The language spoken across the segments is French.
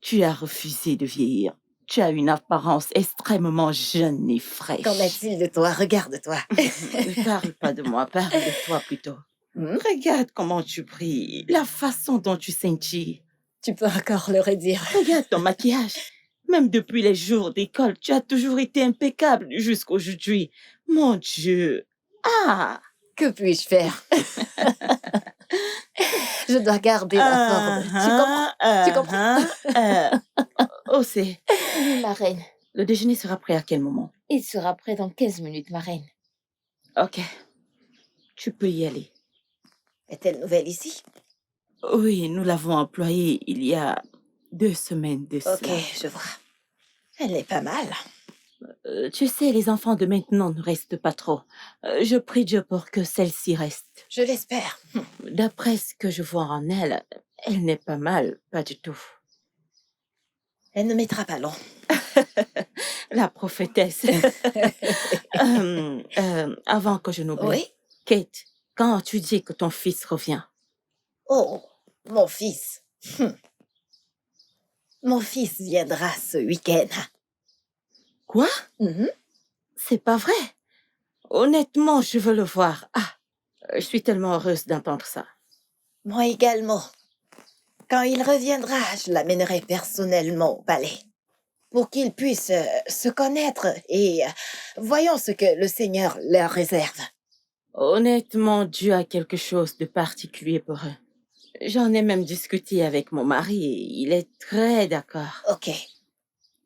Tu as refusé de vieillir. Tu as une apparence extrêmement jeune et Qu'en fraîche. est-il de toi? Regarde-toi. Ne parle pas de moi, parle de toi plutôt. Hmm? Regarde comment tu brilles, la façon dont tu scintilles. Tu peux encore le redire. Regarde ton maquillage. Même depuis les jours d'école, tu as toujours été impeccable jusqu'aujourd'hui. Mon Dieu. Ah! Que puis-je faire? Je dois garder la forme. Tu comprends? Oh, c'est... Oui, ma reine. Le déjeuner sera prêt à quel moment? Il sera prêt dans 15 minutes, ma reine. Ok. Tu peux y aller. Est-elle nouvelle ici? Oui, nous l'avons employée il y a 2 semaines de Ok, cela. je vois. Elle est pas mal. Tu sais, les enfants de maintenant ne restent pas trop. Je prie Dieu pour que celle-ci reste. Je l'espère. D'après ce que je vois en elle, elle n'est pas mal, pas du tout. Elle ne mettra pas long. La prophétesse. Avant que je n'oublie. Oui? Kate, quand tu dis que ton fils revient, Oh, mon fils. Mon fils viendra ce week-end. quoi? Mhm. C'est pas vrai. Honnêtement, je veux le voir. Ah, je suis tellement heureuse d'entendre ça. Moi également. Quand il reviendra, je l'amènerai personnellement au palais pour qu'ils puissent se connaître et voyons ce que le Seigneur leur réserve. Honnêtement, Dieu a quelque chose de particulier pour eux. J'en ai même discuté avec mon mari et il est très d'accord. Ok,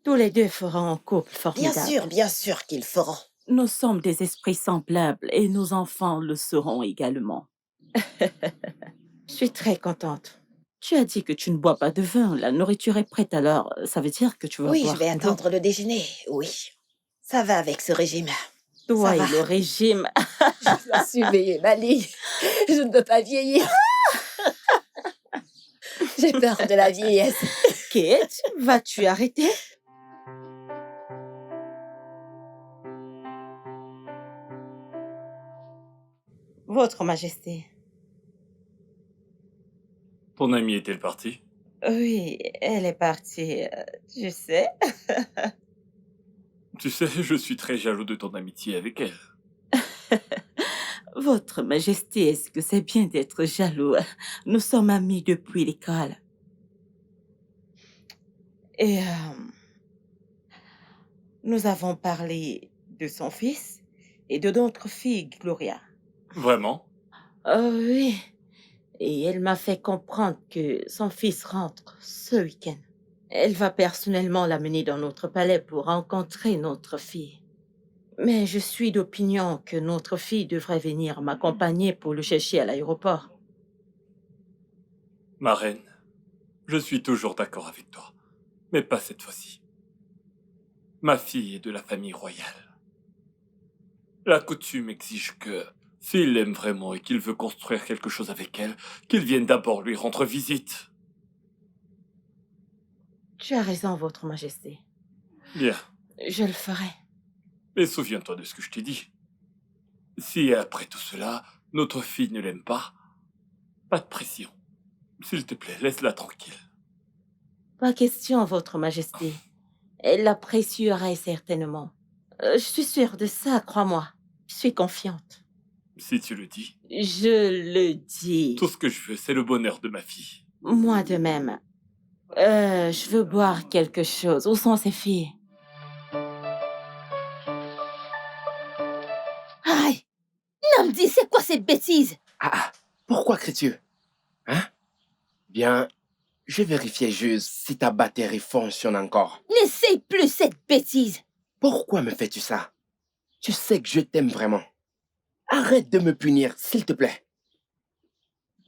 Tous les deux feront un couple formidable. bien sûr qu'ils feront. Nous sommes des esprits semblables et nos enfants le seront également. Je suis très contente. Tu as dit que tu ne bois pas de vin. La nourriture est prête alors. Ça veut dire que tu vas Oui, boire je vais de l'eau. attendre le déjeuner, oui. Ça va avec ce régime. Toi ça et va. le régime. Je dois surveiller ma ligne. Je ne peux pas vieillir. J'ai peur de la vieillesse. Kate, vas-tu arrêter? Votre Majesté. Ton amie est-elle partie? Oui, elle est partie, je sais. Tu sais, je suis très jaloux de ton amitié avec elle. Votre Majesté, est-ce que c'est bien d'être jaloux? Nous sommes amis depuis l'école. Et nous avons parlé de son fils et de notre fille, Gloria. Vraiment? Oui, et elle m'a fait comprendre que son fils rentre ce week-end. Elle va personnellement l'amener dans notre palais pour rencontrer notre fille. Mais je suis d'opinion que notre fille devrait venir m'accompagner pour le chercher à l'aéroport. Ma reine, je suis toujours d'accord avec toi, mais pas cette fois-ci. Ma fille est de la famille royale. La coutume exige que, s'il l'aime vraiment et qu'il veut construire quelque chose avec elle, qu'il vienne d'abord lui rendre visite. Tu as raison, Votre Majesté. Bien, Je le ferai. mais souviens-toi de ce que je t'ai dit. Si après tout cela, notre fille ne l'aime pas de pression. S'il te plaît, laisse-la tranquille. Pas question, Votre Majesté. Elle l'apprécierait certainement. Je suis sûre de ça, crois-moi. Je suis confiante. Si tu le dis. Je le dis. Tout ce que je veux, c'est le bonheur de ma fille. Moi de même. Je veux boire quelque chose. Où sont ces filles? Aïe! Namdi, c'est quoi cette bêtise? Ah, pourquoi cries-tu? Hein? Bien, je vérifiais juste si ta batterie fonctionne encore. N'essaye plus cette bêtise. Pourquoi me fais-tu ça? Tu sais que je t'aime vraiment. Arrête de me punir, s'il te plaît.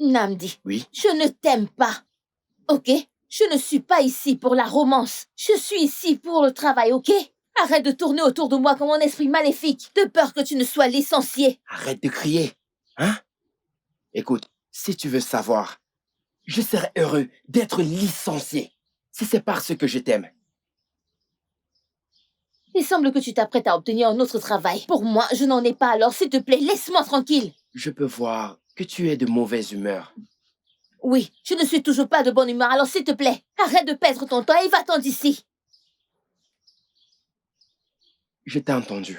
Namdi, Oui? je ne t'aime pas. Ok? Je ne suis pas ici pour la romance. Je suis ici pour le travail, ok? Arrête de tourner autour de moi comme un esprit maléfique, de peur que tu ne sois licencié. Arrête de crier. Hein? Écoute, si tu veux savoir, je serais heureux d'être licencié. Si c'est parce que je t'aime. Il semble que tu t'apprêtes à obtenir un autre travail. Pour moi, je n'en ai pas, alors s'il te plaît, laisse-moi tranquille. Je peux voir que tu es de mauvaise humeur. Oui, je ne suis toujours pas de bonne humeur, alors s'il te plaît, arrête de perdre ton temps et va-t'en d'ici. Je t'ai entendu.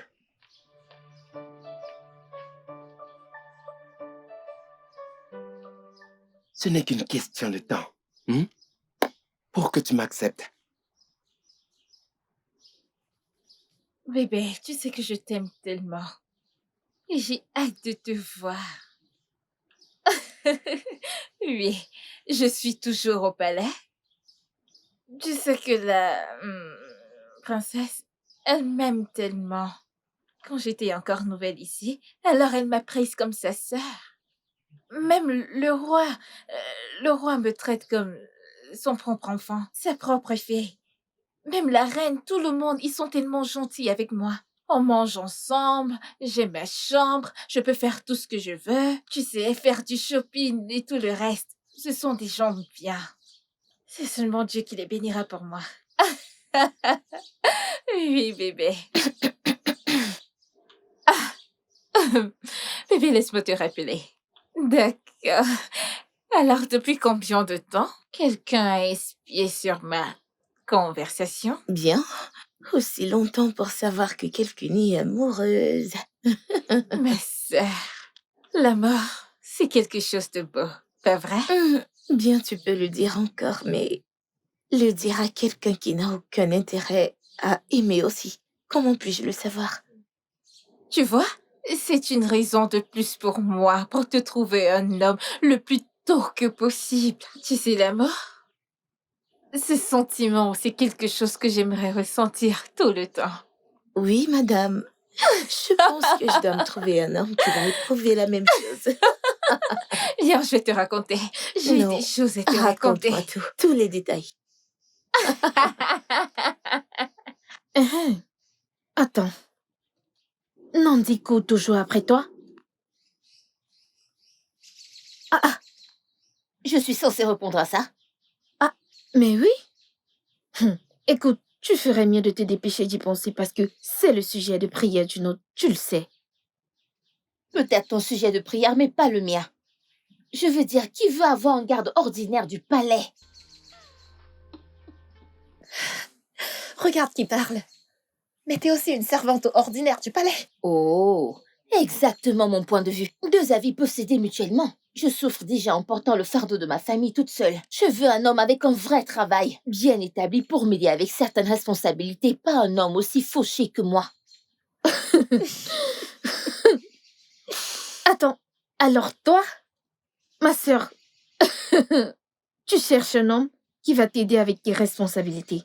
Ce n'est qu'une question de temps. Pour que tu m'acceptes. Bébé, tu sais que je t'aime tellement. Et j'ai hâte de te voir. Oui, je suis toujours au palais. Tu sais que la princesse, elle m'aime tellement. Quand j'étais encore nouvelle ici, alors elle m'a prise comme sa sœur. Même le roi me traite comme son propre enfant, sa propre fille. Même la reine, tout le monde, ils sont tellement gentils avec moi. On mange ensemble, j'ai ma chambre, je peux faire tout ce que je veux. Tu sais, faire du shopping et tout le reste. Ce sont des gens bien. C'est seulement Dieu qui les bénira pour moi. Oui, bébé. Bébé, laisse-moi te rappeler. D'accord. Alors, depuis combien de temps quelqu'un a espié sur ma conversation? Bien, aussi longtemps pour savoir que quelqu'une est amoureuse. Ma sœur, la mort, c'est quelque chose de beau, pas vrai? Bien, tu peux le dire encore, mais le dire à quelqu'un qui n'a aucun intérêt à aimer aussi. Comment puis-je le savoir? Tu vois, c'est une raison de plus pour moi, pour te trouver un homme le plus tôt que possible. Tu sais, la mort, ce sentiment, c'est quelque chose que j'aimerais ressentir tout le temps. Oui, madame. Je pense que je dois me trouver un homme qui va éprouver la même chose. Viens, je vais te raconter. J'ai Non, des choses à te raconter. raconte-moi tout, tous les détails. Attends. Nandi court toujours après toi? Je suis censée répondre à ça. Mais oui. Écoute, tu ferais mieux de te dépêcher d'y penser parce que c'est le sujet de prière d'une autre, tu le sais. Peut-être ton sujet de prière, mais pas le mien. Je veux dire, qui veut avoir un garde ordinaire du palais? Regarde qui parle. Mais t'es aussi une servante ordinaire du palais. Oh, exactement mon point de vue. Deux avis peuvent s'aider mutuellement. Je souffre déjà en portant le fardeau de ma famille toute seule. Je veux un homme avec un vrai travail, bien établi pour m'aider avec certaines responsabilités, pas un homme aussi fauché que moi. Attends, alors toi, ma sœur, tu cherches un homme qui va t'aider avec tes responsabilités.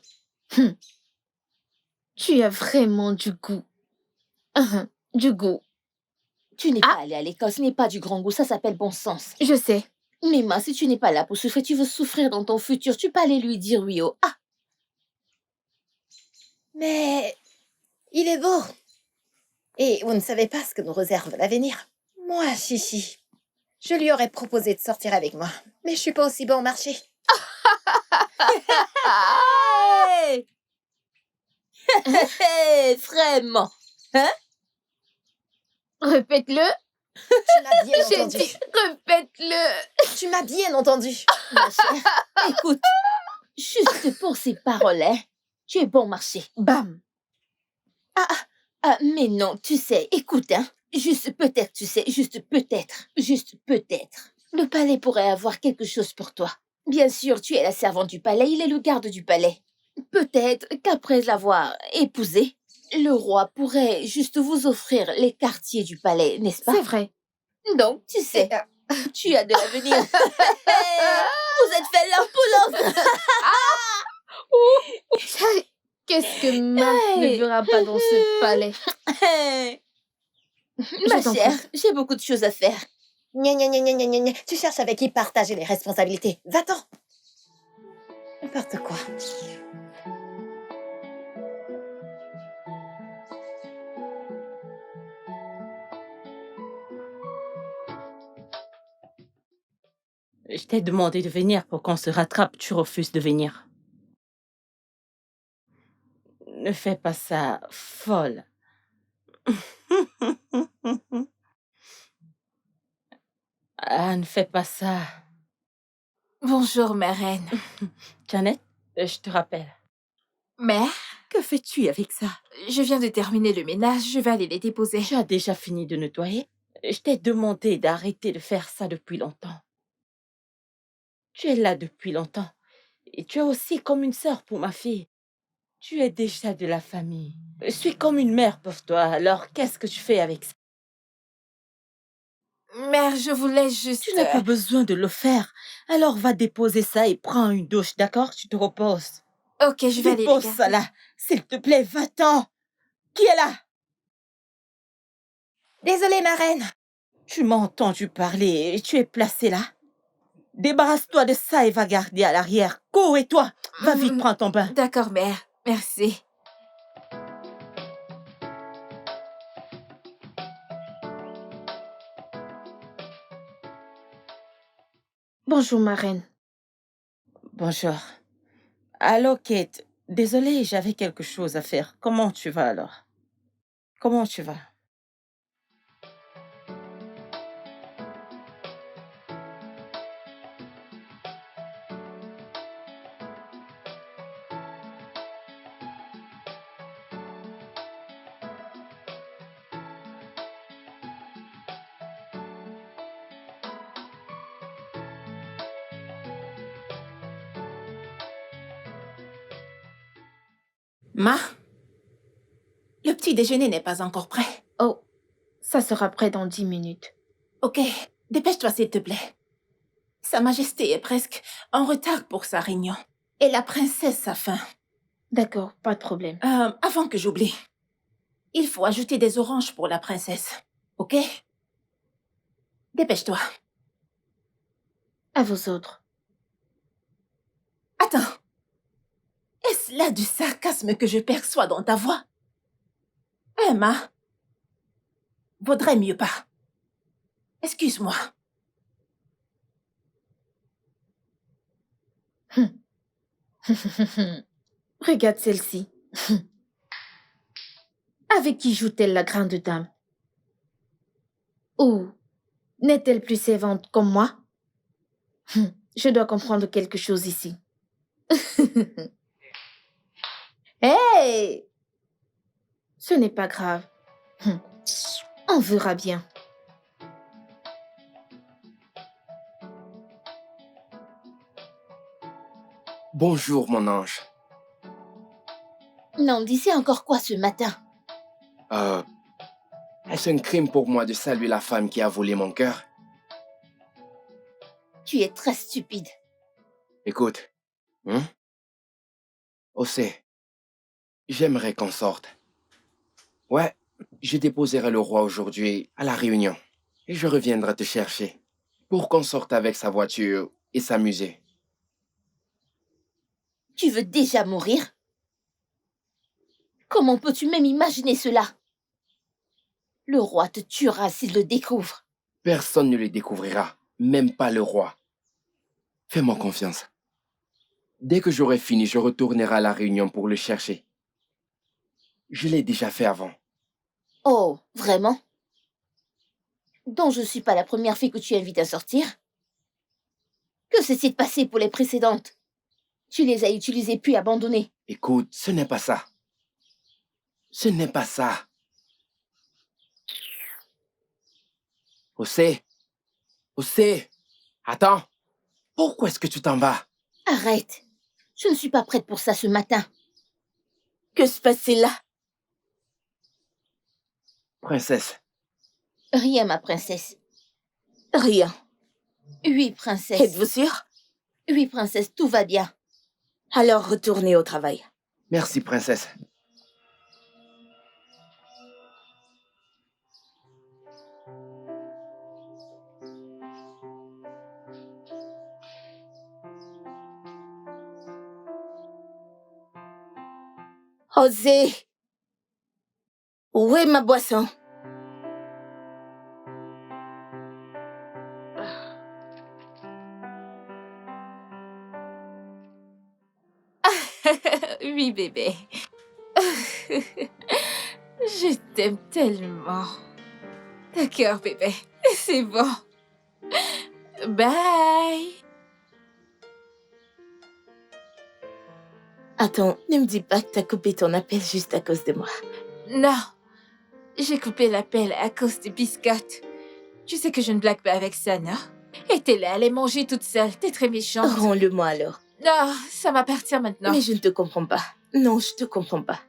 Tu as vraiment du goût. Du goût. Tu n'es pas allé à l'école, ce n'est pas du grand goût, ça s'appelle bon sens. Je sais. Mima, si tu n'es pas là pour souffrir, tu veux souffrir dans ton futur, tu peux aller lui dire oui oh. Ah, Mais il est beau. Et vous ne savez pas ce que nous réserve l'avenir. Moi, Chichi, je lui aurais proposé de sortir avec moi. Mais je suis pas aussi bon au marché. hey! Hey, vraiment. Répète-le. Tu m'as bien J'ai entendu. dit, répète-le. Tu m'as bien entendu. Ma chère, écoute, juste pour ces paroles, hein, tu es bon marché. Bam. Ah, mais non, tu sais, écoute, hein, juste peut-être, tu sais, juste peut-être, le palais pourrait avoir quelque chose pour toi. Bien sûr, tu es la servante du palais, il est le garde du palais. Peut-être qu'après l'avoir épousé, le roi pourrait juste vous offrir les quartiers du palais, n'est-ce pas? C'est vrai. Donc, tu sais, tu as de l'avenir. Vous êtes fait l'un pour l'autre. Qu'est-ce que Marc ne verra pas dans ce palais? Ma Je t'en chère, prie. j'ai beaucoup de choses à faire. Gna gna gna gna gna gna gna. Tu cherches avec qui partager les responsabilités. Va-t'en. N'importe quoi. Je t'ai demandé de venir pour qu'on se rattrape. Tu refuses de venir. Ne fais pas ça, folle. Ah, ne fais pas ça. Bonjour, ma reine. Janet, je te rappelle. Mère, Que fais-tu avec ça? je viens de terminer le ménage, je vais aller les déposer. Tu as déjà fini de nettoyer? Je t'ai demandé d'arrêter de faire ça depuis longtemps. Tu es là depuis longtemps. Et tu es aussi comme une sœur pour ma fille. Tu es déjà de la famille. Je suis comme une mère pour toi, alors qu'est-ce que tu fais avec ça? Mère, je voulais juste... Tu n'as pas besoin de le faire. Alors va déposer ça et prends une douche, d'accord? Tu te reposes. Ok, je vais aller les Dépose ça garder. là. S'il te plaît, va-t'en. Qui est là? Désolée, ma reine. Tu m'as entendu parler et tu es placé là. Débarrasse-toi de ça et va garder à l'arrière. Cours et toi, va vite prends ton bain. D'accord, mère. Merci. Bonjour, ma reine. Bonjour. Allô, Kate. Désolée, j'avais quelque chose à faire. Comment tu vas alors? Comment tu vas? Ma, le petit déjeuner n'est pas encore prêt. Oh, ça sera prêt dans 10 minutes. Ok, dépêche-toi s'il te plaît. Sa Majesté est presque en retard pour sa réunion. Et la princesse a faim. D'accord, pas de problème. Avant que j'oublie, il faut ajouter des oranges pour la princesse. Ok? Dépêche-toi. À vos autres. Attends. Est-ce là du sarcasme que je perçois dans ta voix? Ma, vaudrait mieux pas. Excuse-moi. Regarde celle-ci. Avec qui joue-t-elle la grande dame? Ou n'est-elle plus sévante comme moi? Je dois comprendre quelque chose ici. Hey! Ce n'est pas grave. On verra bien. Bonjour, mon ange. Non, dis encore quoi ce matin? Est-ce un crime pour moi de saluer la femme qui a volé mon cœur? Tu es très stupide. Écoute, Osé, j'aimerais qu'on sorte. Ouais, je déposerai le roi aujourd'hui à la réunion et je reviendrai te chercher pour qu'on sorte avec sa voiture et s'amuser. Tu veux déjà mourir? Comment peux-tu même imaginer cela? Le roi te tuera s'il le découvre. Personne ne le découvrira, même pas le roi. Fais-moi confiance. Dès que j'aurai fini, je retournerai à la réunion pour le chercher. Je l'ai déjà fait avant. Oh, vraiment? Donc je suis pas la première fille que tu invites à sortir? Que s'est-il passé pour les précédentes? Tu les as utilisées puis abandonnées. Écoute, ce n'est pas ça. Ce n'est pas ça. Osé, attends. Pourquoi est-ce que tu t'en vas? Arrête. Je ne suis pas prête pour ça ce matin. Que se passe-t-il là? Princesse, Rien, ma princesse. Rien. Oui, princesse. Êtes-vous sûre? Oui, princesse, tout va bien. Alors retournez au travail. merci, princesse. Osé! Où est ma boisson? Oui, bébé. Je t'aime tellement. D'accord, bébé. C'est bon. Bye. Attends, ne me dis pas que t'as coupé ton appel juste à cause de moi. Non, j'ai coupé l'appel à cause des biscottes. Tu sais que je ne blague pas avec ça, non? Et t'es là à les manger toute seule, t'es très méchante. Rends-le-moi alors. Non, ça m'appartient maintenant. Mais je ne te comprends pas. Non, je te comprends pas.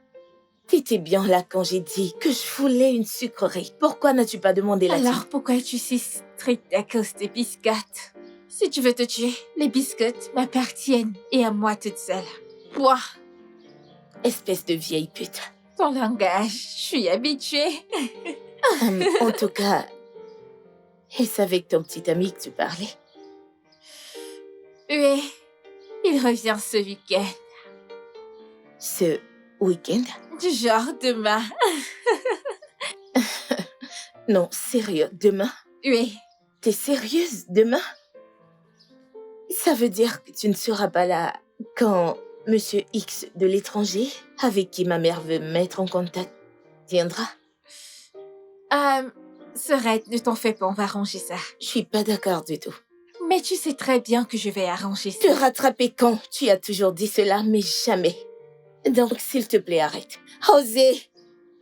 T'étais bien là quand j'ai dit que je voulais une sucrerie. Pourquoi n'as-tu pas demandé la tienne? Alors pourquoi es-tu si stricte à cause des biscottes? Si tu veux te tuer, les biscottes m'appartiennent et à moi toute seule. Moi, Espèce de vieille pute. ton langage, je suis habituée. En tout cas, est-ce avec ton petit ami que tu parlais? Oui, il revient ce week-end. Ce week-end? Du genre demain. Non, sérieux, demain? Oui, T'es sérieuse, demain? Ça veut dire que tu ne seras pas là quand Monsieur X de l'étranger, avec qui ma mère veut me mettre en contact, viendra? Sorette, ne t'en fais pas, on va arranger ça. Je suis pas d'accord du tout. Mais tu sais très bien que je vais arranger Te ça. rattraper quand? Tu as toujours dit cela, mais jamais. Donc, s'il te plaît, arrête. Osez!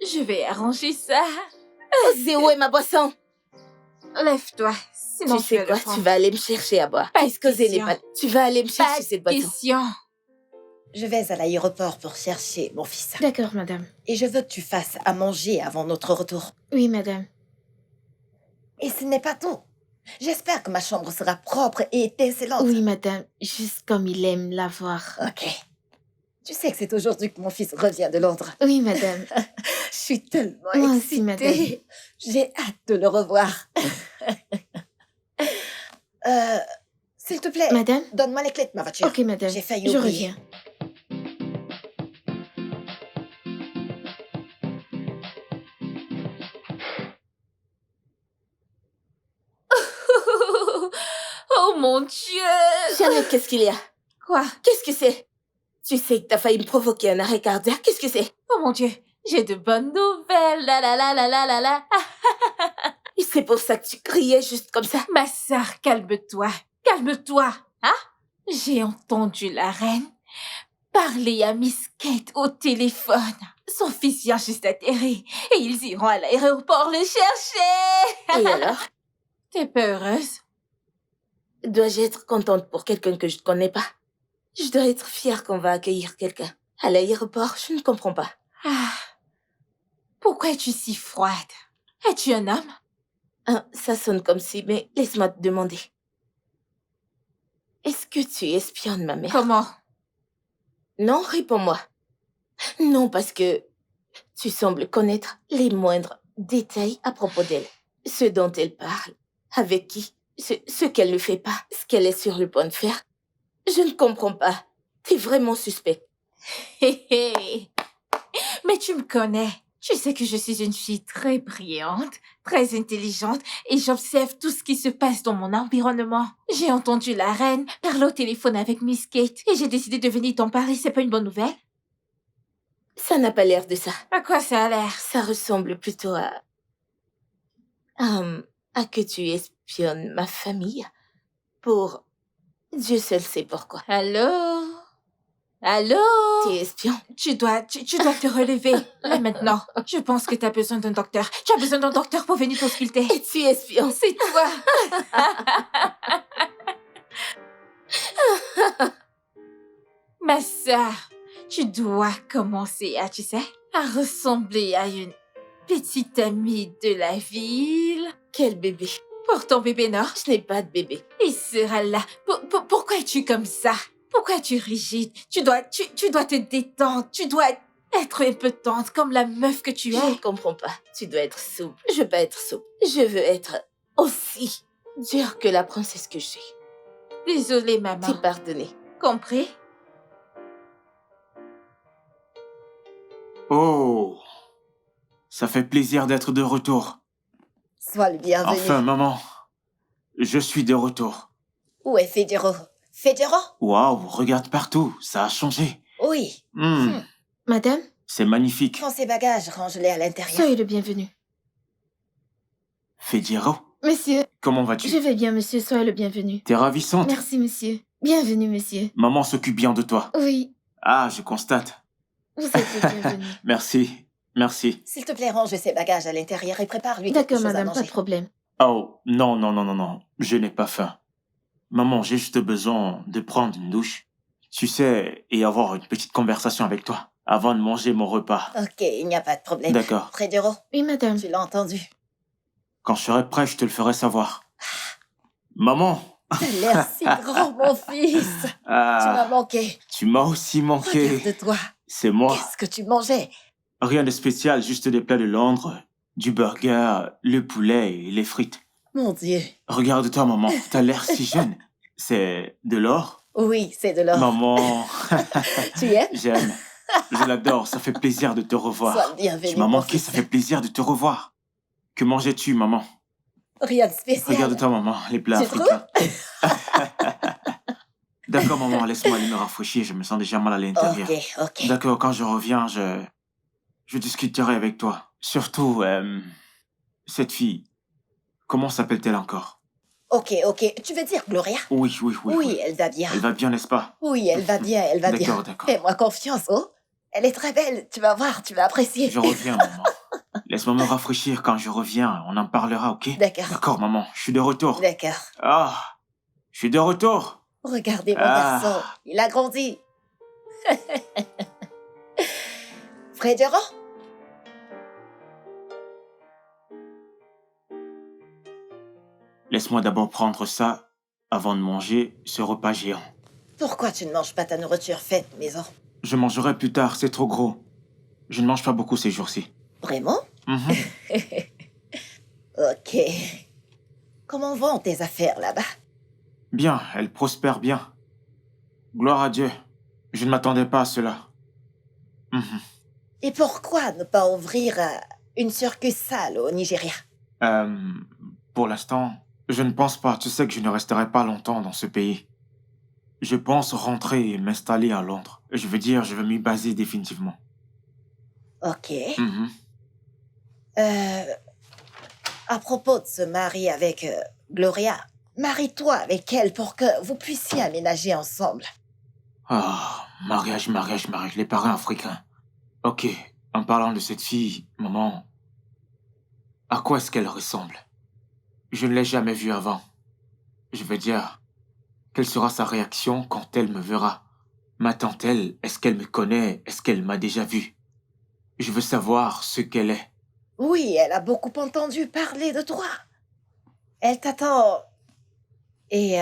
Je vais arranger ça. Osez, où est ma boisson? Lève-toi, sinon Tu sais vas quoi? le prendre. Tu vas aller me chercher à boire. Pas de Puisqu'Osez n'est question. pas... Tu vas aller me Pas chercher cette de boisson. question. Je vais à l'aéroport pour chercher mon fils. D'accord, madame. Et je veux que tu fasses à manger avant notre retour. Oui, madame. Et ce n'est pas tout. J'espère que ma chambre sera propre et étincelante. Oui, madame. Juste comme il aime la voir. Ok. Tu sais que c'est aujourd'hui que mon fils revient de Londres. Oui, madame. Je suis tellement Moi excitée. aussi, madame. J'ai hâte de le revoir. S'il te plaît, Madame? donne-moi les clés de ma voiture. Ok, madame. J'ai failli Je oublier. reviens. Oh mon Dieu! Jeannette, qu'est-ce qu'il y a? Quoi? Qu'est-ce que c'est? Tu sais que t'as failli me provoquer un arrêt cardiaque. Qu'est-ce que c'est? Oh mon Dieu, j'ai de bonnes nouvelles. La la la la la la la. Et c'est pour ça que tu criais juste comme ça? Ma sœur, calme-toi. Calme-toi. Hein? J'ai entendu la reine parler à Miss Kate au téléphone. Son fils vient juste d'atterrir et ils iront à l'aéroport le chercher. Et alors? T'es pas heureuse? Dois-je être contente pour quelqu'un que je ne connais pas? Je dois être fière qu'on va accueillir quelqu'un. À l'aéroport, je ne comprends pas. Ah. Pourquoi es-tu si froide? Es-tu un homme? Hein, ça sonne comme si, mais laisse-moi te demander. Est-ce que tu espionnes ma mère? Comment? Non, réponds-moi. Non, parce que tu sembles connaître les moindres détails à propos d'elle. Ce dont elle parle, avec qui, ce qu'elle ne fait pas, ce qu'elle est sur le point de faire. Je ne comprends pas. T'es vraiment suspect. Hé hé. Mais tu me connais. Tu sais que je suis une fille très brillante, très intelligente et j'observe tout ce qui se passe dans mon environnement. J'ai entendu la reine parler au téléphone avec Miss Kate et j'ai décidé de venir t'en parler. C'est pas une bonne nouvelle? Ça n'a pas l'air de ça. À quoi ça a l'air? Ça ressemble plutôt à que tu espionnes ma famille pour... Dieu seul sait pourquoi. Allô? Allô? T'es espion? Tu dois te relever, là maintenant. Je pense que t'as besoin d'un docteur. Tu as besoin d'un docteur pour venir t'ausculter. Et tu es espion? C'est toi. Ma sœur, tu dois commencer à, tu sais, à ressembler à une petite amie de la ville. Quel bébé? Pour ton bébé, non? Je n'ai pas de bébé. Il sera là. Pourquoi es-tu comme ça? Pourquoi es-tu rigide? Tu dois te détendre. Tu dois être un peu tendre comme la meuf que tu Je es. ne comprends pas. Tu dois être souple. Je veux pas être souple. Je veux être aussi dure que la princesse que je suis. Désolée, maman. T'es pardonnée. Compris? Oh, ça fait plaisir d'être de retour. Sois le bienvenu. Enfin, maman, je suis de retour. Où est Federo? Federo? Waouh, regarde partout, ça a changé. Oui. Madame, C'est magnifique. Prends ses bagages, range-les à l'intérieur. soyez le bienvenu. Federo, Monsieur, comment vas-tu? je vais bien, monsieur. Soyez le bienvenu. T'es ravissante. Merci, monsieur. Bienvenue, monsieur. Maman s'occupe bien de toi. Oui, Ah, je constate. Vous êtes les bienvenus. Merci. Merci. S'il te plaît, range ses bagages à l'intérieur et prépare-lui quelque D'accord, chose à madame, pas de manger. problème. Oh, non, non, non, non, non. Je n'ai pas faim. Maman, j'ai juste besoin de prendre une douche, tu sais, et avoir une petite conversation avec toi avant de manger mon repas. Ok, il n'y a pas de problème. D'accord. Fredero, Oui, madame. tu l'as entendu. Quand je serai prêt, je te le ferai savoir. Maman! T'as l'air si grand, mon fils. Tu m'as Ah, manqué. tu m'as aussi manqué. Regarde-toi. C'est moi. Qu'est-ce que tu mangeais? Rien de spécial, juste des plats de Londres, du burger, le poulet et les frites. Mon Dieu. Regarde-toi, maman, t'as l'air si jeune. C'est de l'or? Oui, c'est de l'or. Maman, Tu aimes? j'aime. Je l'adore, ça fait plaisir de te Sois revoir. le bienvenu, Tu m'as mon manqué, fils. ça fait plaisir de te revoir. Que mangeais-tu, maman? Rien de spécial. Regarde-toi, maman, les plats Tu africains. D'accord, maman, laisse-moi aller me rafraîchir, je me sens déjà mal à l'intérieur. Ok. D'accord, quand je reviens, je discuterai avec toi. Surtout, cette fille, comment s'appelle-t-elle encore? Ok. Tu veux dire Gloria? Oui. Oui, elle va bien. Elle va bien, n'est-ce pas? Oui, elle va bien. D'accord. Fais-moi confiance, oh. Elle est très belle. Tu vas voir, tu vas apprécier. Je reviens, maman. Laisse-moi me rafraîchir. Quand je reviens, on en parlera, ok? D'accord. D'accord, maman. Je suis de retour. D'accord. Ah, je suis de retour. Regardez mon Ah. garçon. Il a grandi. Fredero? Laisse-moi d'abord prendre ça avant de manger ce repas géant. Pourquoi tu ne manges pas ta nourriture faite maison? Je mangerai plus tard, c'est trop gros. Je ne mange pas beaucoup ces jours-ci. Vraiment? Mhm. Ok. Comment vont tes affaires là-bas? Bien, elle prospère bien. Gloire à Dieu. Je ne m'attendais pas à cela. Mhm. Et pourquoi ne pas ouvrir une succursale au Nigeria? Pour l'instant, je ne pense pas. Tu sais que je ne resterai pas longtemps dans ce pays. Je pense rentrer et m'installer à Londres. Je veux dire, je veux m'y baser définitivement. Ok. Mhm. À propos de se marier avec Gloria, marie-toi avec elle pour que vous puissiez aménager ensemble. Ah, mariage. Les parents africains. Ok, en parlant de cette fille, maman, à quoi est-ce qu'elle ressemble? Je ne l'ai jamais vue avant. Je veux dire, quelle sera sa réaction quand elle me verra? M'attend-elle? Est-ce qu'elle me connaît? Est-ce qu'elle m'a déjà vu? Je veux savoir ce qu'elle est. Oui, elle a beaucoup entendu parler de toi. Elle t'attend. Et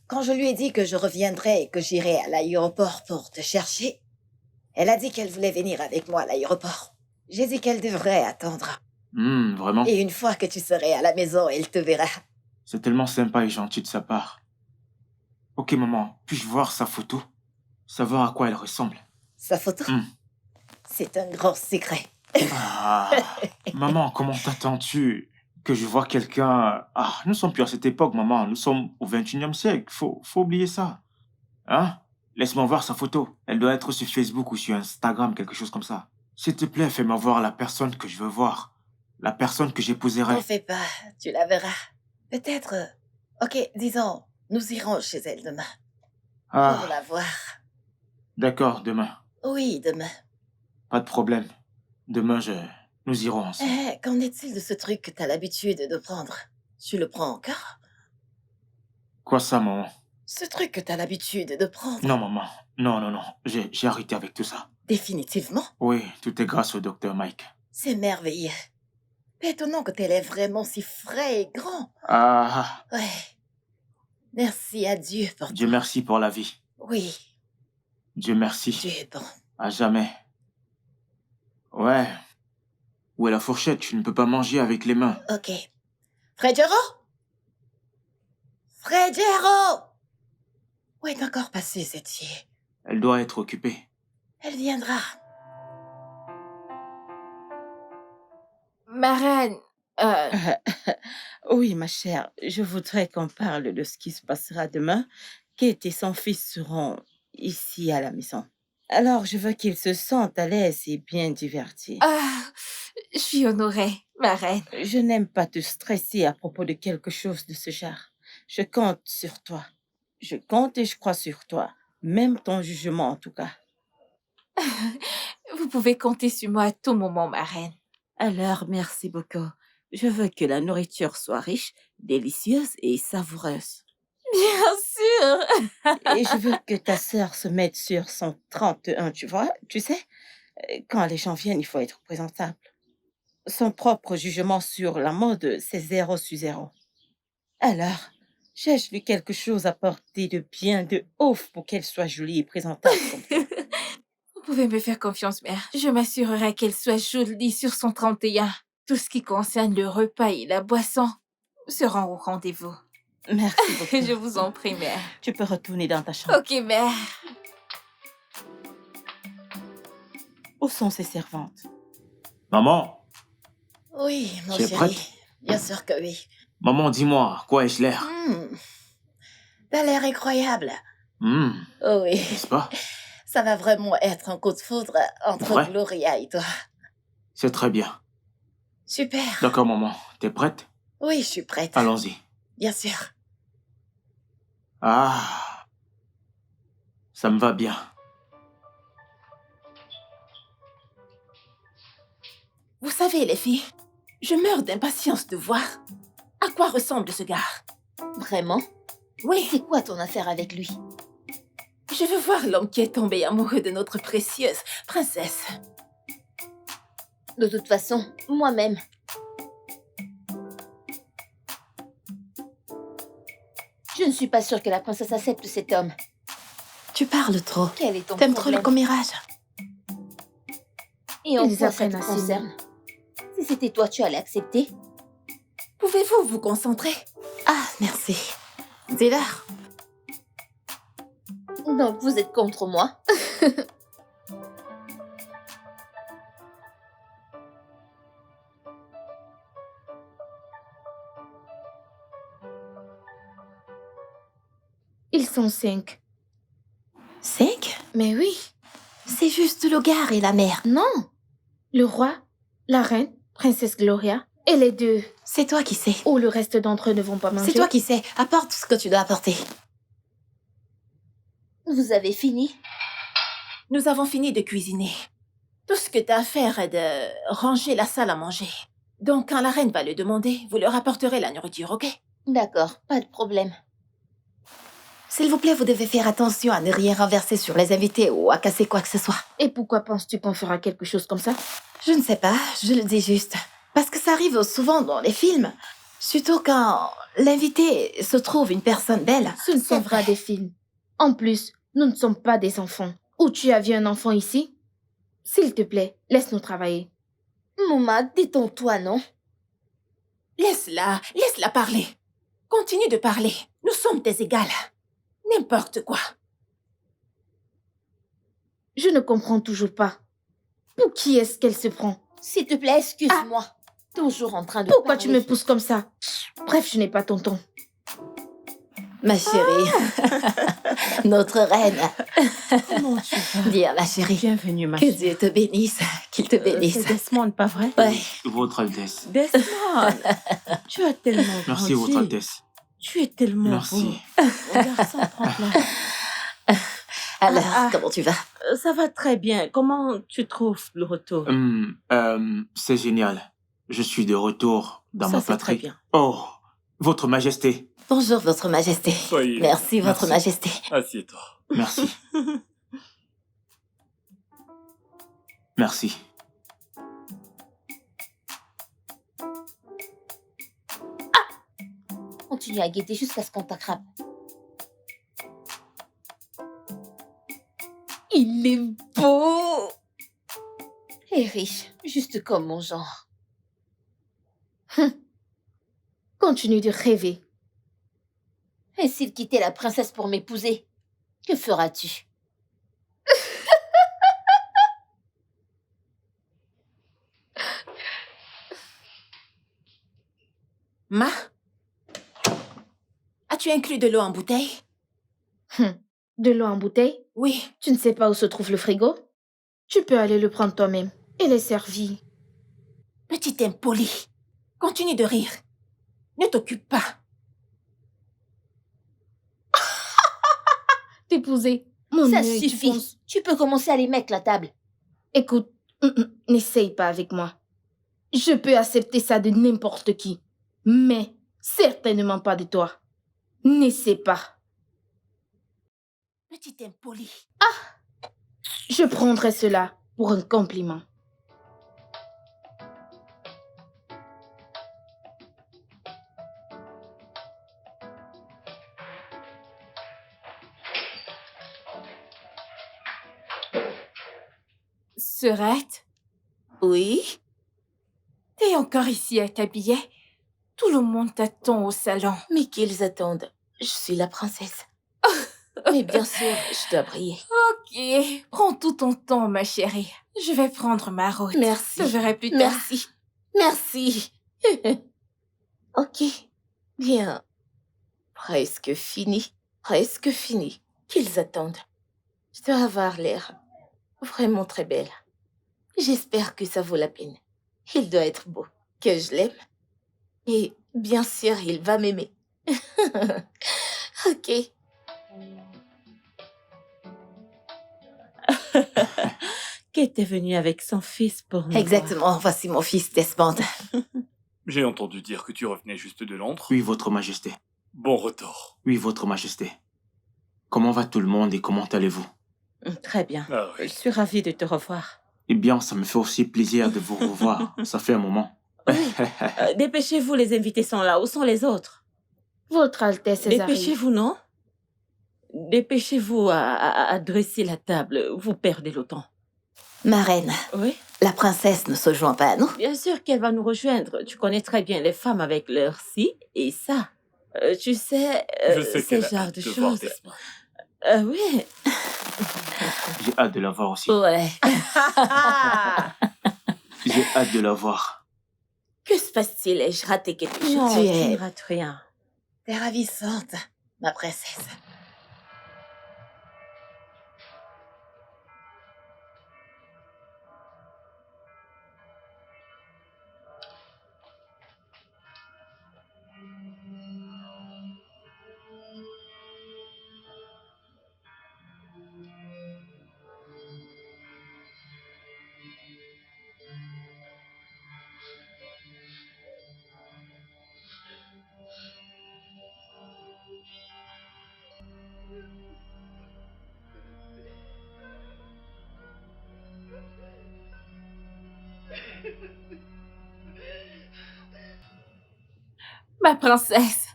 quand je lui ai dit que je reviendrais et que j'irais à l'aéroport pour te chercher, elle a dit qu'elle voulait venir avec moi à l'aéroport. J'ai dit qu'elle devrait attendre. Vraiment? Et une fois que tu serais à la maison, elle te verra. C'est tellement sympa et gentil de sa part. Ok, maman, puis-je voir sa photo? Savoir à quoi elle ressemble. Sa photo? C'est un grand secret. Ah, maman, comment t'attends-tu que je vois quelqu'un... Ah, nous sommes plus à cette époque, maman. Nous sommes au 21e siècle. Faut oublier ça. Hein? Laisse-moi voir sa photo. Elle doit être sur Facebook ou sur Instagram, quelque chose comme ça. S'il te plaît, fais-moi voir la personne que je veux voir. La personne que j'épouserai. T'en fais pas, tu la verras. Peut-être... Ok, disons, nous irons chez elle demain. Pour Ah, la voir. d'accord, demain. Oui, demain. Pas de problème. Demain, nous irons ensemble. Qu'en est-il de ce truc que t'as l'habitude de prendre? Tu le prends encore? Quoi ça, maman? Ce truc que t'as l'habitude de prendre? Non, maman. Non. J'ai arrêté avec tout ça. Définitivement? Oui, tout est grâce au docteur Mike. C'est merveilleux. Étonnant que t'aies l'air vraiment si frais et grand. Ah, Ouais. Merci à Dieu pour Dieu toi. merci pour la vie. Oui, Dieu merci. Dieu est bon. À jamais. Ouais. Où est la fourchette? Tu ne peux pas manger avec les mains. Ok. Fredero? Où est encore passée cette fille? Elle doit être occupée. Elle viendra. Ma reine, Oui, ma chère, je voudrais qu'on parle de ce qui se passera demain. Kate et son fils seront ici à la maison. Alors, je veux qu'ils se sentent à l'aise et bien divertis. je suis honorée, ma reine. Je n'aime pas te stresser à propos de quelque chose de ce genre. Je compte sur toi. Je compte et je crois sur toi. Même ton jugement, en tout cas. Vous pouvez compter sur moi à tout moment, ma reine. Alors, merci beaucoup. Je veux que la nourriture soit riche, délicieuse et savoureuse. Bien sûr. Et je veux que ta sœur se mette sur son 31, tu vois, tu sais, quand les gens viennent, il faut être présentable. Son propre jugement sur la mode, c'est 0 sur 0. Alors, cherche-lui quelque chose à porter de bien de ouf pour qu'elle soit jolie et présentable comme toi. Vous pouvez me faire confiance, mère. Je m'assurerai qu'elle soit jolie sur son 31. Tout ce qui concerne le repas et la boisson seront au rendez-vous. Merci beaucoup. Je vous en prie, mère. Tu peux retourner dans ta chambre. Ok, mère. Où sont ces servantes? Maman, Oui, mon tu es chéri. prête? Bien sûr que oui. Maman, dis-moi, quoi ai-je l'air? T'as l'air incroyable. Oh oui, N'est-ce pas? ça va vraiment être un coup de foudre entre Ouais. Gloria et toi. C'est très bien. Super. D'accord, maman. T'es prête? Oui, je suis prête. Allons-y. Bien sûr. Ah, ça me va bien. Vous savez, les filles, je meurs d'impatience de voir à quoi ressemble ce gars. Vraiment? Oui, C'est quoi ton affaire avec lui? je veux voir l'homme qui est tombé amoureux de notre précieuse princesse. De toute façon, moi-même. Je ne suis pas sûre que la princesse accepte cet homme. Tu parles trop. Quel est ton T'aimes trop le problème? commérage. Et en Ils quoi ça te apprennent à s'aimer. concerne? Si c'était toi, tu allais accepter? Pouvez-vous vous concentrer? Ah, merci. Dis-leur. Donc vous êtes contre moi? Ils sont 5. 5? Mais oui. C'est juste le gars et la mère. Non. Le roi, la reine, princesse Gloria, et les deux. C'est toi qui sais. Ou le reste d'entre eux ne vont pas manger. C'est toi qui sais. Apporte ce que tu dois apporter. Vous avez fini? Nous avons fini de cuisiner. Tout ce que t'as à faire est de ranger la salle à manger. Donc, quand la reine va le demander, vous leur apporterez la nourriture, ok? D'accord, pas de problème. S'il vous plaît, vous devez faire attention à ne rien renverser sur les invités ou à casser quoi que ce soit. Et pourquoi penses-tu qu'on fera quelque chose comme ça? Je ne sais pas, je le dis juste. Parce que ça arrive souvent dans les films. Surtout quand l'invité se trouve une personne belle. Ce ne C'est sont pas vrai. des films. En plus, nous ne sommes pas des enfants. Ou tu as vu un enfant ici? S'il te plaît, laisse-nous travailler. Mouma, détends-toi, non? Laisse-la parler. Continue de parler. Nous sommes des égales. N'importe quoi. Je ne comprends toujours pas. Pour qui est-ce qu'elle se prend? S'il te plaît, excuse-moi. Toujours en train de Pourquoi tu parler. me pousses comme ça? Bref, je n'ai pas ton ton. Ma chérie. Notre reine. Comment tu vas? Bien, ma chérie. Bienvenue, ma Que chérie. Dieu te bénisse. Qu'il te bénisse. C'est Desmond, pas vrai? Ouais. Votre Altesse. Desmond, tu as tellement Merci, grandi. Votre Altesse. Tu es tellement Merci. beau. Garçon, prends place. Alors, comment tu vas? Ça va très bien. Comment tu trouves le retour? C'est génial. Je suis de retour dans Ça, ma c'est très patrie. bien. Oh, Votre Majesté. Bonjour, Votre Majesté. Soyez... Merci, Votre Merci. Majesté. Assieds-toi. Merci. Merci. Continue à guetter jusqu'à ce qu'on t'attrape. Il est beau. Et riche, juste comme mon genre. Continue de rêver. Et s'il quittait la princesse pour m'épouser, que feras-tu? Ma? As-tu inclus de l'eau en bouteille? De l'eau en bouteille? Oui. Tu ne sais pas où se trouve le frigo? Tu peux aller le prendre toi-même. Elle est servie. Petit impoli. Continue de rire. Ne t'occupe pas. T'épouser. Mon Mon Ça œil, tu suffit. penses- Tu peux commencer à aller mettre la table. Écoute, n'essaye pas avec moi. Je peux accepter ça de n'importe qui, mais certainement pas de toi. N'essaie pas. Petit impoli. Je prendrai cela pour un compliment. Serette, Oui? t'es encore ici à t'habiller? Tout le monde t'attend au salon. Mais qu'ils attendent. Je suis la princesse. Mais bien sûr, je dois briller. Ok, prends tout ton temps, ma chérie. Je vais prendre ma route. Merci. Je te verrai plus tard. Merci. Merci. Ok. Bien. Presque fini. Presque fini. Qu'ils attendent. Je dois avoir l'air vraiment très belle. J'espère que ça vaut la peine. Il doit être beau. Que je l'aime. Et bien sûr, il va m'aimer. Ok. Kate est venue avec son fils pour nous voir. Exactement, voici mon fils Desmond. J'ai entendu dire que tu revenais juste de Londres. Oui, Votre Majesté. Bon retour. Oui, Votre Majesté. Comment va tout le monde et comment allez-vous? Très bien. Ah Je oui. suis ravie de te revoir. Eh bien, ça me fait aussi plaisir de vous revoir. Ça fait un moment. Dépêchez-vous, les invités sont là. Où sont les autres? Votre Altesse arrive. Dépêchez-vous, non? Dépêchez-vous à dresser la table. Vous perdez le temps. Ma reine, Oui? la princesse ne se joint pas à nous. Bien sûr qu'elle va nous rejoindre. Tu connais très bien les femmes avec leur ci et ça. Tu sais, Je sais ce qu'elle a genre hâte de de voir choses. Desmond. Oui. J'ai hâte de la voir aussi. Ouais. J'ai hâte de la voir. Que se passe-t-il? Ai-je raté quelque chose? Non, Tu tu es- ne rates rien. T'es ravissante, ma princesse. Ma princesse.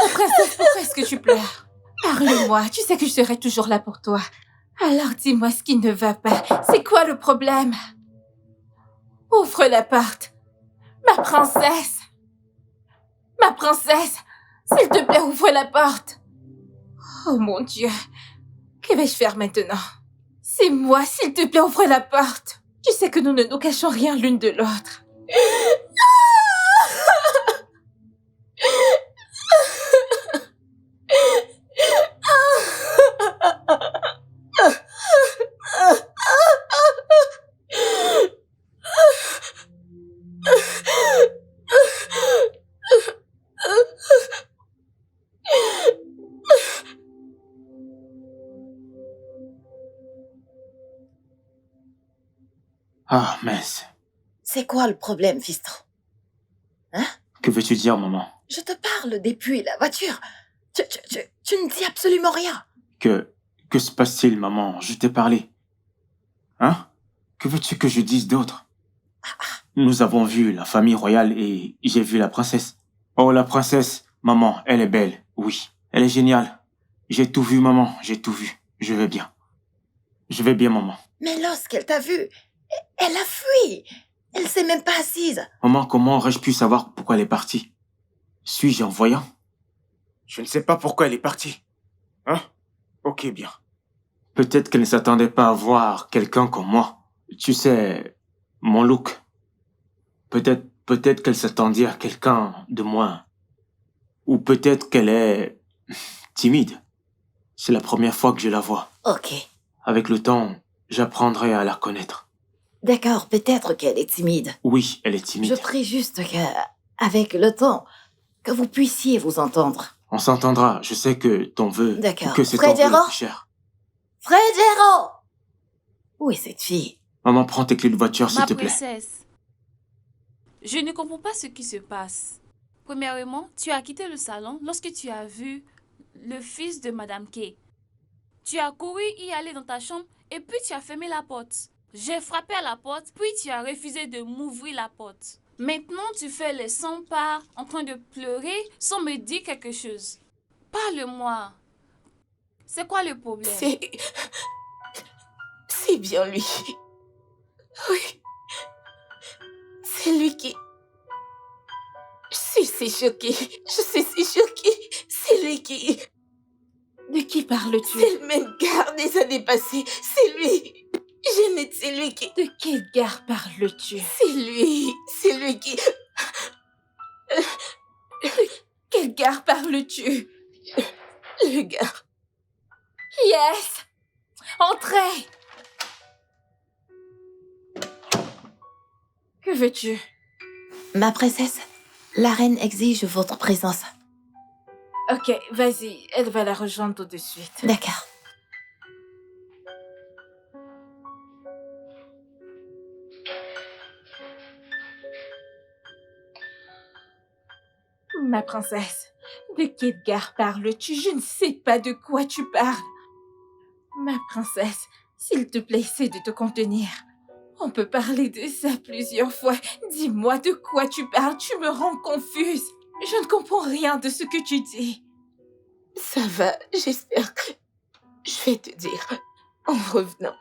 Ma princesse, pourquoi est-ce que tu pleures? Parle-moi, tu sais que je serai toujours là pour toi. Alors dis-moi ce qui ne va pas. C'est quoi le problème? Ouvre la porte. Ma princesse. Ma princesse. S'il te plaît, ouvre la porte. Oh mon Dieu. Que vais-je faire maintenant? C'est moi, s'il te plaît, ouvre la porte. Tu sais que nous ne nous cachons rien l'une de l'autre. Ah, mince. C'est quoi le problème, fiston? Que veux-tu dire, maman? Je te parle depuis la voiture. Tu ne dis absolument rien. Que se passe-t-il, maman? Je t'ai parlé. Hein? Que veux-tu que je dise d'autre? Nous avons vu la famille royale et j'ai vu la princesse. Oh, la princesse, maman, elle est belle, oui. Elle est géniale. J'ai tout vu, maman, j'ai tout vu. Je vais bien. Je vais bien, maman. Mais lorsqu'elle t'a vu, elle a fui. Elle s'est même pas assise. Maman, comment aurais-je pu savoir pourquoi elle est partie? Suis-je en voyant? Je ne sais pas pourquoi elle est partie. Hein? Ok, bien. Peut-être qu'elle ne s'attendait pas à voir quelqu'un comme moi. Tu sais, mon look. Peut-être qu'elle s'attendait à quelqu'un de moins. Ou peut-être qu'elle est timide. C'est la première fois que je la vois. Ok. Avec le temps, j'apprendrai à la connaître. D'accord, peut-être qu'elle est timide. Oui, elle est timide. Je prie juste que, avec le temps, que vous puissiez vous entendre. On s'entendra. Je sais que ton vœu, D'accord. que c'est Frère ton vœu le Gérard plus cher. Frégéro! Où est cette fille? Maman, prends tes clés de voiture, s'il Ma te plaît. princesse, je ne comprends pas ce qui se passe. Premièrement, tu as quitté le salon lorsque tu as vu le fils de Madame Kay. Tu as couru y aller dans ta chambre et puis tu as fermé la porte. J'ai frappé à la porte, puis tu as refusé de m'ouvrir la porte. Maintenant, tu fais les 100 pas en train de pleurer sans me dire quelque chose. Parle-moi. C'est quoi le problème? C'est bien lui. Oui. C'est lui qui... Je suis si choquée. Je suis si choquée. C'est lui qui... De qui parles-tu? C'est le même gars des années passées. C'est lui. Jeannette, c'est lui qui... De quel gars parles-tu? C'est lui. C'est lui qui... Quel gars parles-tu? Le gars. Yes! Entrez! Que veux-tu? Ma princesse, la reine exige votre présence. Ok, vas-y, elle va la rejoindre tout de suite. D'accord. Ma princesse, de quel gars parles-tu? Je ne sais pas de quoi tu parles. Ma princesse, s'il te plaît, essaie de te contenir. On peut parler de ça plusieurs fois. Dis-moi de quoi tu parles, tu me rends confuse. Je ne comprends rien de ce que tu dis. Ça va, j'espère que... Je vais te dire en revenant.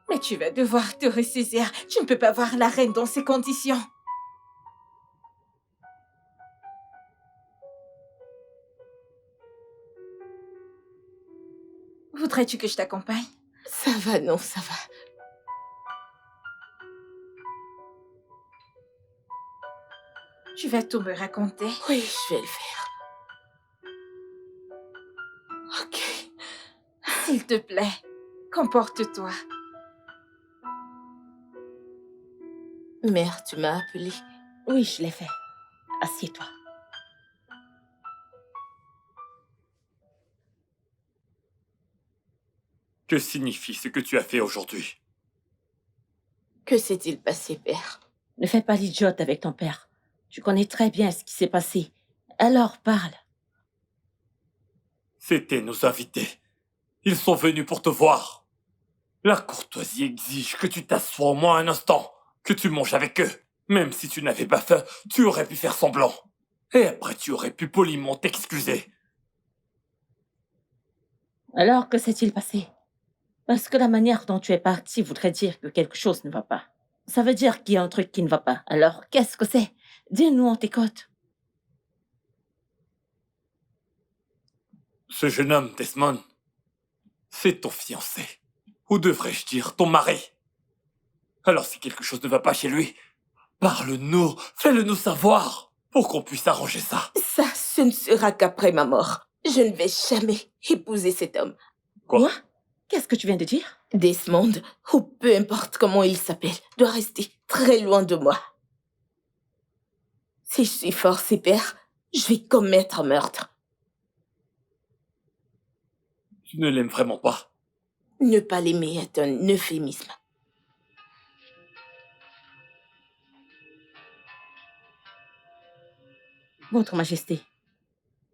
Mais tu vas devoir te ressaisir. Tu ne peux pas voir la reine dans ces conditions. Voudrais-tu que je t'accompagne? Ça va, non, ça va. Tu vas tout me raconter? Oui, je vais le faire. Ok. S'il te plaît, comporte-toi. Mère, tu m'as appelé. Oui, je l'ai fait. Assieds-toi. Que signifie ce que tu as fait aujourd'hui? Que s'est-il passé, père? Ne fais pas l'idiote avec ton père. Tu connais très bien ce qui s'est passé. Alors parle. C'étaient nos invités. Ils sont venus pour te voir. La courtoisie exige que tu t'assoies au moins un instant, que tu manges avec eux. Même si tu n'avais pas faim, tu aurais pu faire semblant. Et après, tu aurais pu poliment t'excuser. Alors, que s'est-il passé? Parce que la manière dont tu es parti voudrait dire que quelque chose ne va pas. Ça veut dire qu'il y a un truc qui ne va pas. Alors, qu'est-ce que c'est? Dis-nous, on t'écoute. Ce jeune homme, Desmond, c'est ton fiancé. Ou devrais-je dire ton mari. Alors si quelque chose ne va pas chez lui, parle-nous, fais-le nous savoir, pour qu'on puisse arranger ça. Ça, ce ne sera qu'après ma mort. Je ne vais jamais épouser cet homme. Quoi? Qu'est-ce que tu viens de dire? Desmond, ou peu importe comment il s'appelle, doit rester très loin de moi. Si je suis forcée, père, je vais commettre un meurtre. Tu ne l'aimes vraiment pas. Ne pas l'aimer est un euphémisme. Votre Majesté,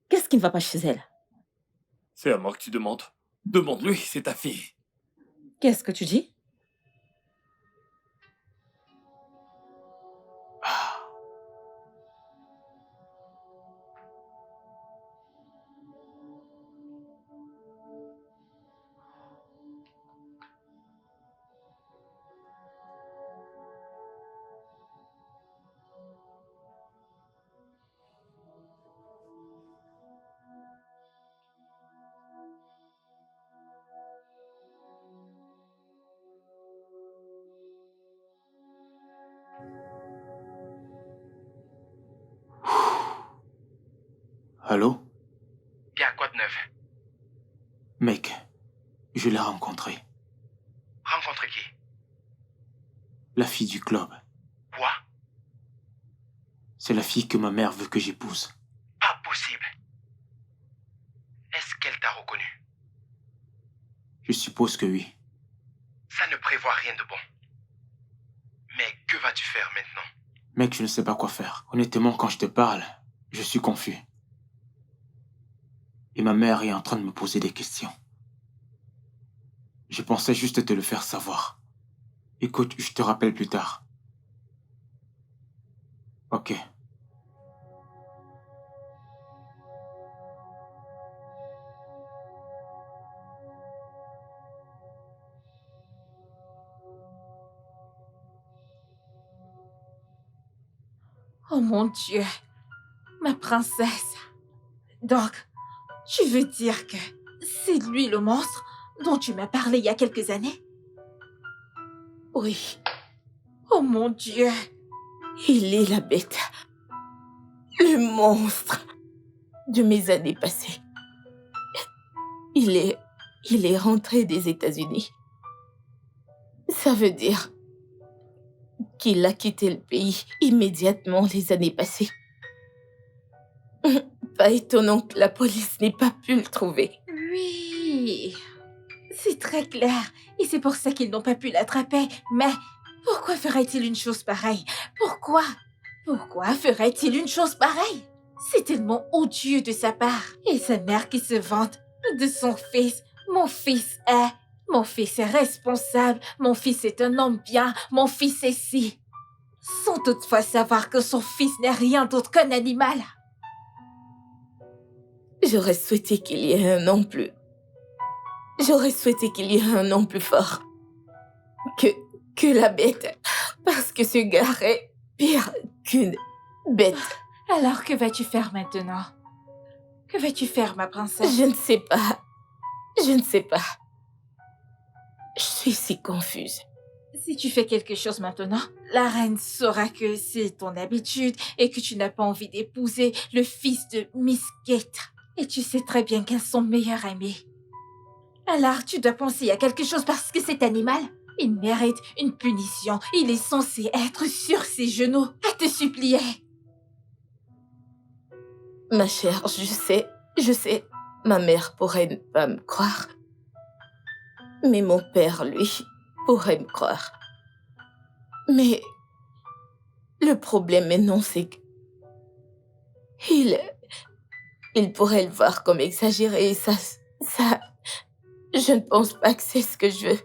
qu'est-ce qui ne va pas chez elle? C'est à moi que tu demandes. Demande-lui, c'est ta fille. Qu'est-ce que tu dis? Allô? Bien, quoi de neuf? Mec, je l'ai rencontrée. Rencontre qui? La fille du club. Quoi? C'est la fille que ma mère veut que j'épouse. Pas possible. Est-ce qu'elle t'a reconnu? Je suppose que oui. Ça ne prévoit rien de bon. Mais que vas-tu faire maintenant? Mec, je ne sais pas quoi faire. Honnêtement, quand je te parle, je suis confus. Et ma mère est en train de me poser des questions. Je pensais juste te le faire savoir. Écoute, je te rappelle plus tard. Ok. Oh mon Dieu, ma princesse. Donc, tu veux dire que c'est lui le monstre dont tu m'as parlé il y a quelques années? Oui, Oh mon Dieu. il est la bête. Le monstre de mes années passées. Il est rentré des États-Unis. Ça veut dire qu'il a quitté le pays immédiatement les années passées. Pas étonnant que la police n'ait pas pu le trouver. Oui, c'est très clair. Et c'est pour ça qu'ils n'ont pas pu l'attraper. Mais pourquoi ferait-il une chose pareille? Pourquoi? Pourquoi ferait-il une chose pareille? C'est tellement odieux de sa part. Et sa mère qui se vante de son fils. Mon fils est responsable. Mon fils est un homme bien. Mon fils est ci. Sans toutefois savoir que son fils n'est rien d'autre qu'un animal. J'aurais souhaité qu'il y ait un nom plus... J'aurais souhaité qu'il y ait un nom plus fort. Que la bête. Parce que ce gars est pire qu'une bête. Alors que vas-tu faire maintenant? Que vas-tu faire, ma princesse? Je ne sais pas. Je ne sais pas. Je suis si confuse. Si tu fais quelque chose maintenant, la reine saura que c'est ton habitude et que tu n'as pas envie d'épouser le fils de Miss Kate. Et tu sais très bien qu'elles sont meilleures amies. Alors, tu dois penser à quelque chose parce que cet animal, il mérite une punition. Il est censé être sur ses genoux à te supplier. Ma chère, je sais, ma mère pourrait ne pas me croire. Mais mon père, lui, pourrait me croire. Mais le problème maintenant, c'est que il pourrait le voir comme exagéré et ça, je ne pense pas que c'est ce que je veux.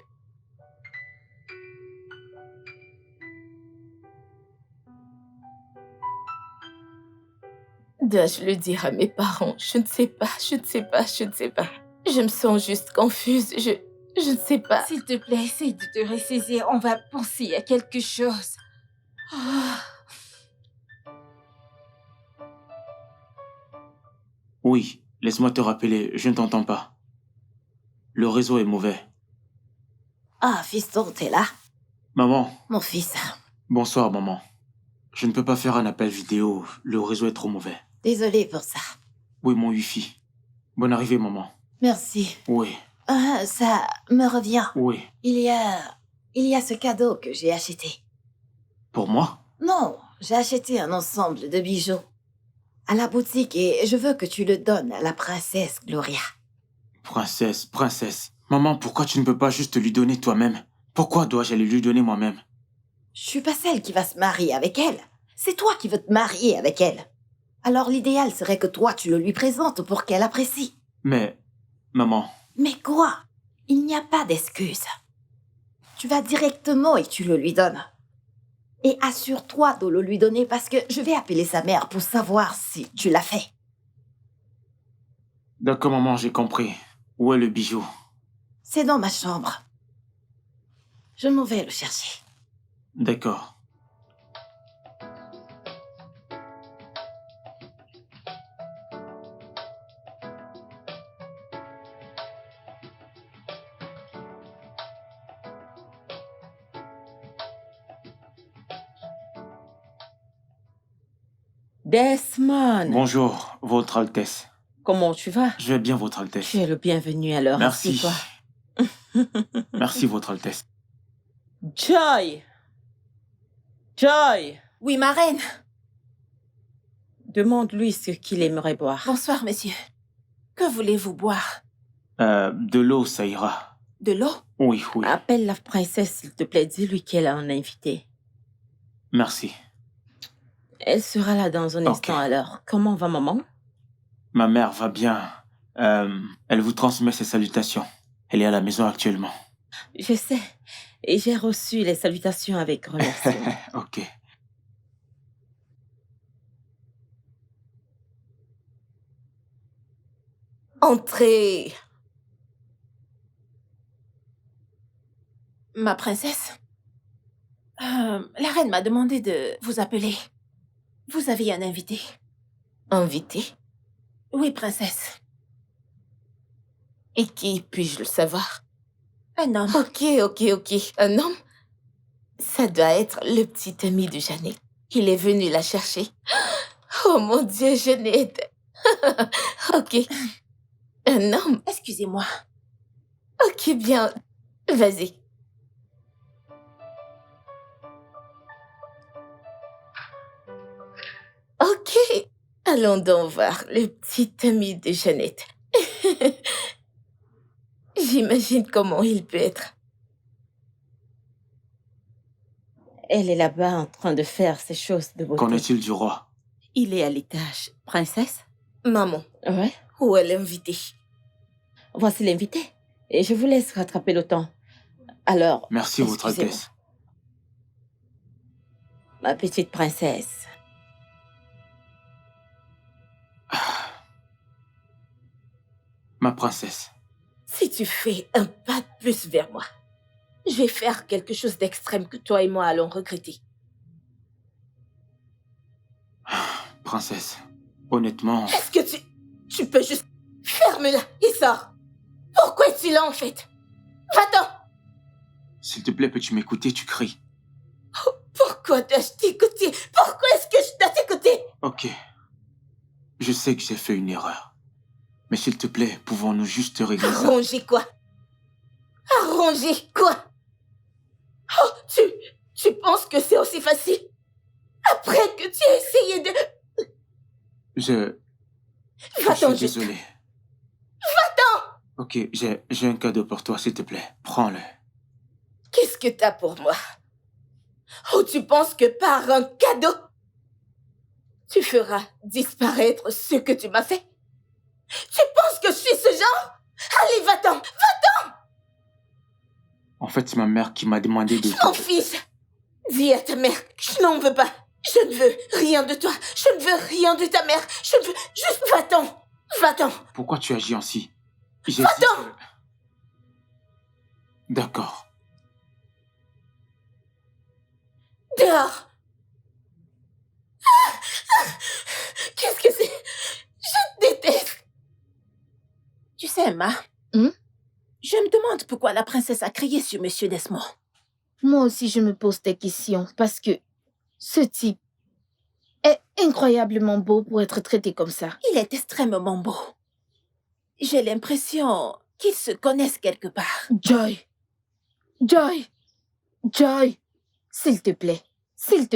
Dois-je le dire à mes parents? Je ne sais pas. Je me sens juste confuse, je ne sais pas. S'il te plaît, essaye de te ressaisir. On va penser à quelque chose. Oh. Oui, laisse-moi te rappeler, je ne t'entends pas. Le réseau est mauvais. Ah, fiston, t'es là? Maman. Mon fils. Bonsoir, maman. Je ne peux pas faire un appel vidéo, le réseau est trop mauvais. Désolée pour ça. Oui, mon wifi. Bonne arrivée, maman. Merci. Oui. Ça me revient. Oui. Il y a ce cadeau que j'ai acheté. Pour moi? Non, j'ai acheté un ensemble de bijoux à la boutique et je veux que tu le donnes à la princesse Gloria. Princesse. Maman, pourquoi tu ne peux pas juste lui donner toi-même? Pourquoi dois-je aller lui donner moi-même? Je suis pas celle qui va se marier avec elle. C'est toi qui veux te marier avec elle. Alors l'idéal serait que toi tu le lui présentes pour qu'elle apprécie. Mais, maman... Mais quoi? Il n'y a pas d'excuse. Tu vas directement et tu le lui donnes. Et assure-toi de le lui donner parce que je vais appeler sa mère pour savoir si tu l'as fait. D'accord, maman, j'ai compris. Où est le bijou? C'est dans ma chambre. Je m'en vais le chercher. D'accord. Desmond. Bonjour, Votre Altesse. Comment tu vas? Je vais bien, Votre Altesse. Tu es le bienvenu alors. Merci. Assieds-toi. Merci, Votre Altesse. Joy! Oui, ma reine. Demande-lui ce qu'il aimerait boire. Bonsoir, monsieur. Que voulez-vous boire? De l'eau, ça ira. De l'eau? Oui, oui. Appelle la princesse, s'il te plaît. Dis-lui qu'elle a un invité. Merci. Elle sera là dans un Ok. instant alors. Comment va maman? Ma mère va bien. Elle vous transmet ses salutations. Elle est à la maison actuellement. Je sais. Et j'ai reçu les salutations avec remerciements. Ok. Entrez. Ma princesse, la reine m'a demandé de vous appeler. Vous avez un invité. Invité. Oui, princesse. Et qui puis-je le savoir? Un homme. Ok. Un homme? Ça doit être le petit ami de Jeannette. Il est venu la chercher. Oh mon Dieu, Jeannette. Ok. Un homme? Excusez-moi. Ok, bien. Vas-y. Ok. Allons donc voir le petit ami de Jeannette. J'imagine comment il peut être. Elle est là-bas en train de faire ses choses de beauté. Qu'en est-il du roi? Il est à l'étage. Princesse? Maman, Ouais. où est l'invité? Voici l'invité. Et je vous laisse rattraper le temps. Alors, Merci, Votre excusez-moi. Altesse. Ma petite princesse. Ma princesse. Si tu fais un pas de plus vers moi, je vais faire quelque chose d'extrême que toi et moi allons regretter. Princesse. Honnêtement, Est-ce que tu peux juste... Ferme-la et sors. Pourquoi es-tu là en fait? Va-t'en. s'il te plaît, peux-tu m'écouter? Tu cries. Pourquoi dois-je t'écouter? Pourquoi est-ce que je dois t'écouter? Ok. Je sais que j'ai fait une erreur. Mais s'il te plaît, pouvons-nous juste régler ça? Arranger quoi? Arranger quoi? Oh, tu penses que c'est aussi facile? Après que tu as essayé de... Je Va-t'en suis juste. désolé. Va-t'en! Ok, j'ai un cadeau pour toi, s'il te plaît. Prends-le. Qu'est-ce que t'as pour moi? Oh, tu penses que par un cadeau, tu feras disparaître ce que tu m'as fait? Tu penses que je suis ce genre? Allez, va-t'en! En fait, c'est ma mère qui m'a demandé de... Mon fils! Dis à ta mère, je n'en veux pas. Je ne veux rien de toi. Je ne veux rien de ta mère. Je ne veux... Juste va-t'en! Va-t'en! Pourquoi tu agis ainsi? Va-t'en! D'accord. Dehors! Qu'est-ce que c'est? Je déteste! Tu sais, Emma, je me demande pourquoi la princesse a crié sur Monsieur Desmond. Moi aussi, je me pose des questions parce que ce type est incroyablement beau pour être traité comme ça. Il est extrêmement beau. J'ai l'impression qu'ils se connaissent quelque part. Joy! S'il te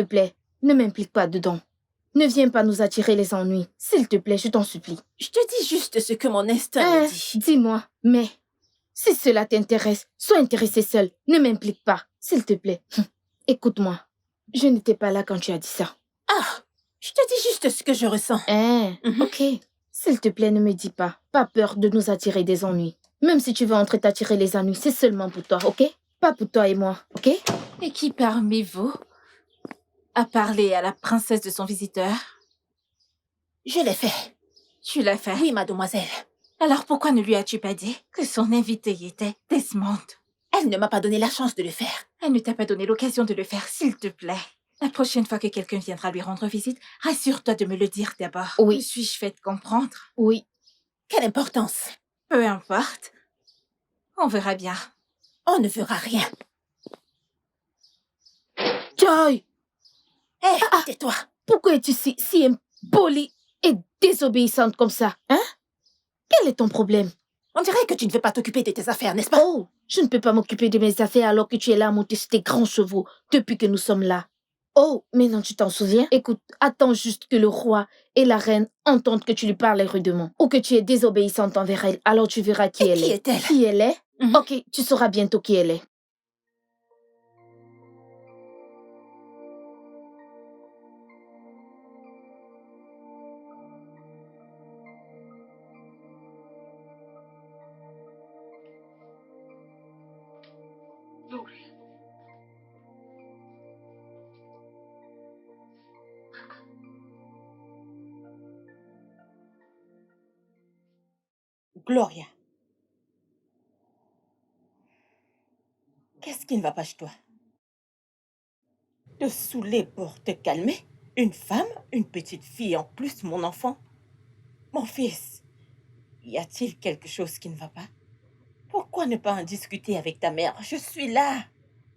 plaît, ne m'implique pas dedans. Ne viens pas nous attirer les ennuis. S'il te plaît, je t'en supplie. Je te dis juste ce que mon instinct me dit. Dis-moi, mais si cela t'intéresse, sois intéressé seul. Ne m'implique pas, s'il te plaît. Écoute-moi, je n'étais pas là quand tu as dit ça. Ah, je te dis juste ce que je ressens. Ok. S'il te plaît, ne me dis pas. Pas peur de nous attirer des ennuis. Même si tu veux entrer t'attirer les ennuis, c'est seulement pour toi, ok? Pas pour toi et moi, ok? Et qui parmi vous a parlé à la princesse de son visiteur? Je l'ai fait. Tu l'as fait? Oui, mademoiselle. Alors pourquoi ne lui as-tu pas dit que son invité était Desmond? Elle ne m'a pas donné la chance de le faire. Elle ne t'a pas donné l'occasion de le faire, s'il te plaît. La prochaine fois que quelqu'un viendra lui rendre visite, rassure-toi de me le dire d'abord. Oui. Me suis-je fait comprendre? Oui. Quelle importance? Peu importe. On verra bien. On ne verra rien. Joy! Hé, tais-toi. Pourquoi es-tu si impolie et désobéissante comme ça, hein? Quel est ton problème? On dirait que tu ne veux pas t'occuper de tes affaires, n'est-ce pas? Oh, je ne peux pas m'occuper de mes affaires alors que tu es là à monter sur tes grands chevaux depuis que nous sommes là. Oh, mais non, tu t'en souviens? Écoute, attends juste que le roi et la reine entendent que tu lui parles rudement ou que tu es désobéissante envers elle, alors tu verras qui elle est. Qui est-elle? Qui elle est? Ok, tu sauras bientôt qui elle est. Gloria, qu'est-ce qui ne va pas chez toi? Te saouler pour te calmer? Une femme, une petite fille en plus, mon enfant? Mon fils, y a-t-il quelque chose qui ne va pas? Pourquoi ne pas en discuter avec ta mère? Je suis là.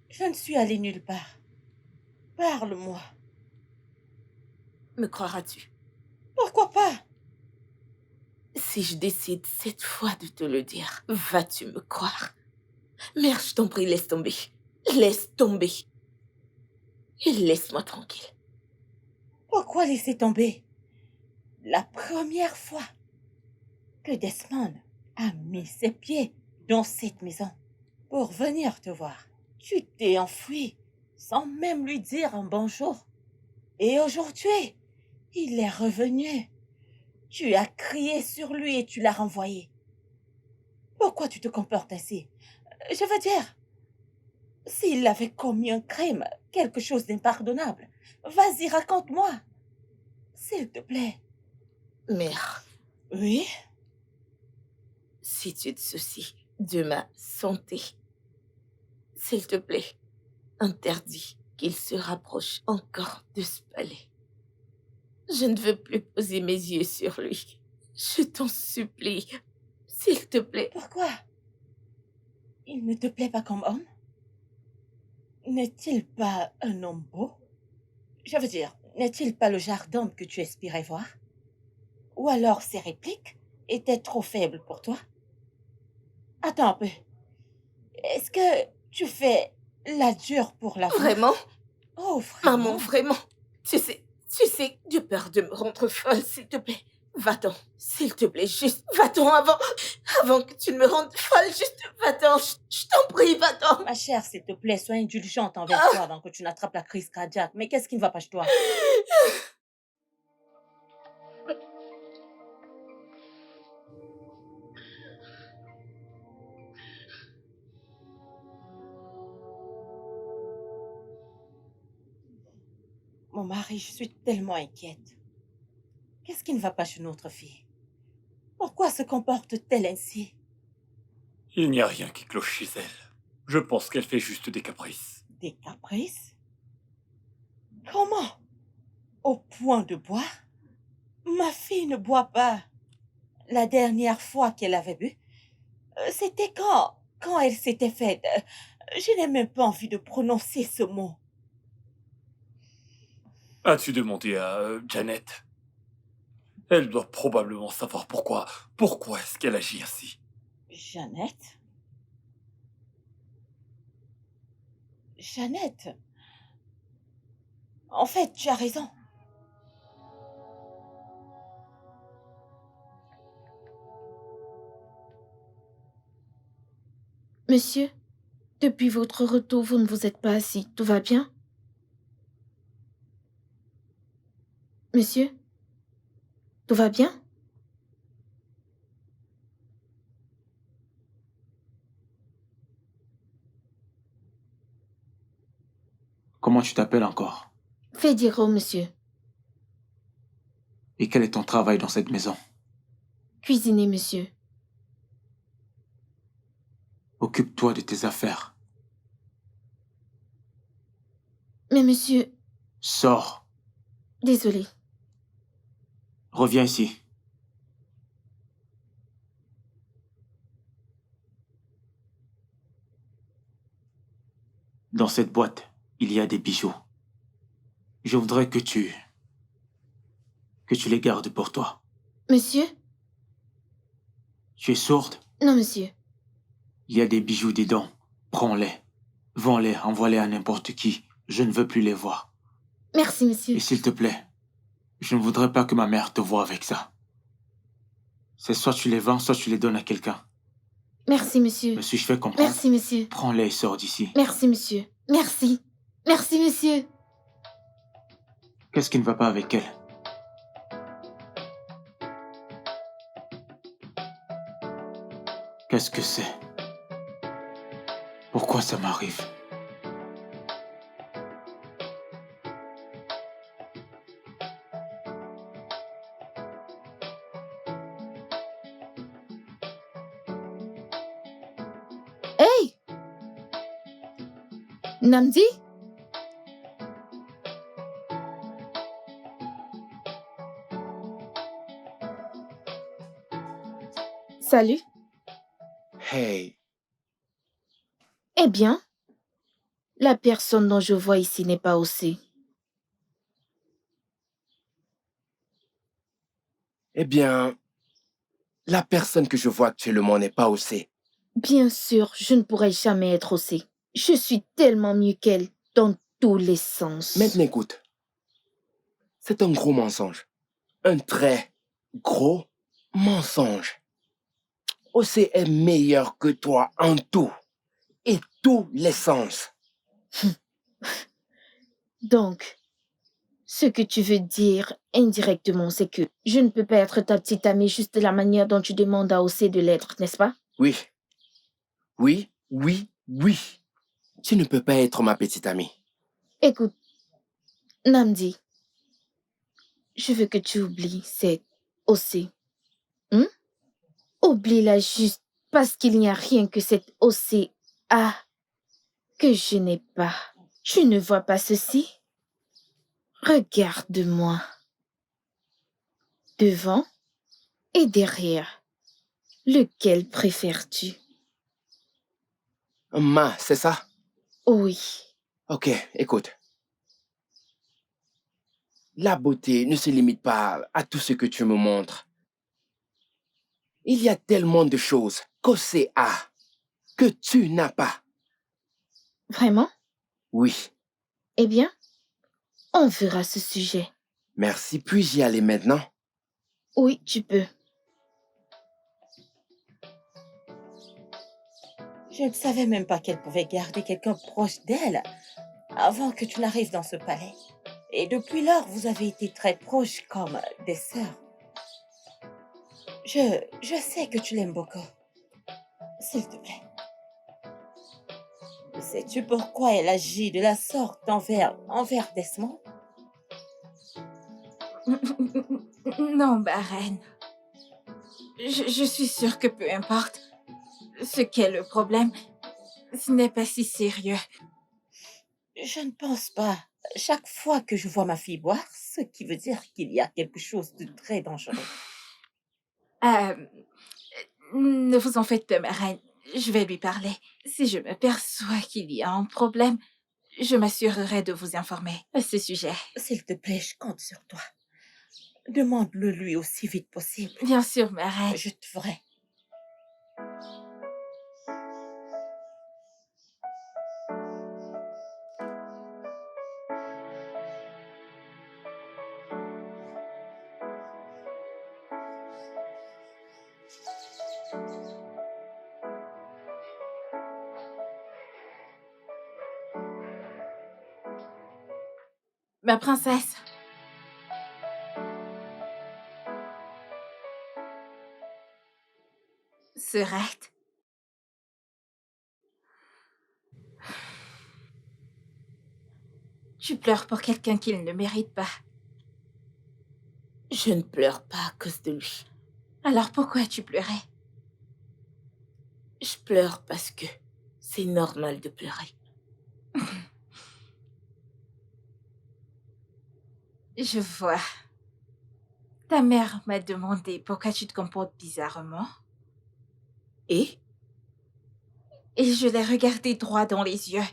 Je ne suis allée nulle part. Parle-moi. Me croiras-tu? Pourquoi pas? Si je décide cette fois de te le dire, vas-tu me croire? Mère, je t'en prie, laisse tomber. Laisse tomber. Et laisse-moi tranquille. Pourquoi laisser tomber? La première fois que Desmond a mis ses pieds dans cette maison pour venir te voir, tu t'es enfui sans même lui dire un bonjour. Et aujourd'hui, il est revenu. Tu as crié sur lui et tu l'as renvoyé. Pourquoi tu te comportes ainsi? Je veux dire, s'il avait commis un crime, quelque chose d'impardonnable, vas-y, raconte-moi. S'il te plaît. Mère, Oui? si tu te soucies de ma santé, s'il te plaît, interdis qu'il se rapproche encore de ce palais. Je ne veux plus poser mes yeux sur lui. Je t'en supplie, s'il te plaît. Pourquoi? Il ne te plaît pas comme homme? N'est-il pas un homme beau? Je veux dire, n'est-il pas le genre d'homme que tu aspirais voir? Ou alors ses répliques étaient trop faibles pour toi? Attends un peu. Est-ce que tu fais la dure pour la voir? Vraiment? Oh, vraiment? Maman, vraiment. Tu sais, de peur de me rendre folle, s'il te plaît. Va-t'en, s'il te plaît, juste va-t'en avant que tu ne me rendes folle, juste va-t'en, je t'en prie, va-t'en. Ma chère, s'il te plaît, sois indulgente envers toi avant que tu n'attrapes la crise cardiaque. Mais qu'est-ce qui ne va pas chez toi? Mon mari, je suis tellement inquiète. Qu'est-ce qui ne va pas chez notre fille? Pourquoi se comporte-t-elle ainsi? Il n'y a rien qui cloche chez elle. Je pense qu'elle fait juste des caprices. Des caprices? Comment? Au point de boire? Ma fille ne boit pas. La dernière fois qu'elle avait bu, c'était quand elle s'était faite. Je n'ai même pas envie de prononcer ce mot. As-tu demandé à Janet? Elle doit probablement savoir pourquoi. Pourquoi est-ce qu'elle agit ainsi? Jeannette? Jeannette? En fait, tu as raison. Monsieur, depuis votre retour, vous ne vous êtes pas assis. Tout va bien? Monsieur, tout va bien? Comment tu t'appelles encore? Fediro, monsieur. Et quel est ton travail dans cette maison? Cuisiner, monsieur. Occupe-toi de tes affaires. Mais monsieur, Sors. désolé. Reviens ici. Dans cette boîte, il y a des bijoux. Je voudrais que tu les gardes pour toi. Monsieur? Tu es sourde? Non, monsieur. Il y a des bijoux dedans. Prends-les. Vends-les, envoie-les à n'importe qui. Je ne veux plus les voir. Merci, monsieur. Et s'il te plaît, je ne voudrais pas que ma mère te voie avec ça. C'est soit tu les vends, soit tu les donnes à quelqu'un. Merci, monsieur. Me suis-je fait comprendre? Merci, monsieur. Prends-les et sors d'ici. Merci, monsieur. Merci. Merci, monsieur. Qu'est-ce qui ne va pas avec elle? Qu'est-ce que c'est? Pourquoi ça m'arrive? Hey! Namdi? Salut. Hey, Eh bien, la personne dont je vois ici n'est pas aussi. eh bien, la personne que je vois actuellement n'est pas aussi. Bien sûr, je ne pourrai jamais être aussi. Je suis tellement mieux qu'elle dans tous les sens. Maintenant, écoute. C'est un gros mensonge. Un très gros mensonge. Osé est meilleur que toi en tout. Et tous les sens. Donc, ce que tu veux dire indirectement, c'est que je ne peux pas être ta petite amie juste de la manière dont tu demandes à Océ de l'être, n'est-ce pas? Oui. Oui, oui, oui. Tu ne peux pas être ma petite amie. Écoute, Namdi, je veux que tu oublies cette Océ. Hein? Oublie-la juste parce qu'il n'y a rien que cette Océ a que je n'ai pas. Tu ne vois pas ceci? Regarde-moi. Devant et derrière. Lequel préfères-tu? Ma, c'est ça? Oui. Ok, écoute. La beauté ne se limite pas à tout ce que tu me montres. Il y a tellement de choses qu'Océ a que tu n'as pas. Vraiment? Oui. Eh bien, on verra ce sujet. Merci, puis-je y aller maintenant? Oui, tu peux. Je ne savais même pas qu'elle pouvait garder quelqu'un proche d'elle avant que tu n'arrives dans ce palais. Et depuis lors, vous avez été très proches comme des sœurs. Je sais que tu l'aimes beaucoup. S'il te plaît. Sais-tu pourquoi elle agit de la sorte envers Desmond? Non, ma reine. Je suis sûre que peu importe ce qu'est le problème, ce n'est pas si sérieux. Je ne pense pas. Chaque fois que je vois ma fille boire, ce qui veut dire qu'il y a quelque chose de très dangereux. Ne vous en faites pas, ma reine. Je vais lui parler. Si je me perçois qu'il y a un problème, je m'assurerai de vous informer à ce sujet. S'il te plaît, je compte sur toi. Demande-le lui aussi vite possible. Bien sûr, ma reine. Je te ferai. Ma princesse. Serette. Tu pleures pour quelqu'un qu'il ne mérite pas. Je ne pleure pas à cause de lui. Alors pourquoi tu pleurais? Je pleure parce que c'est normal de pleurer. Je vois. Ta mère m'a demandé pourquoi tu te comportes bizarrement. Et Et je l'ai regardé droit dans les yeux.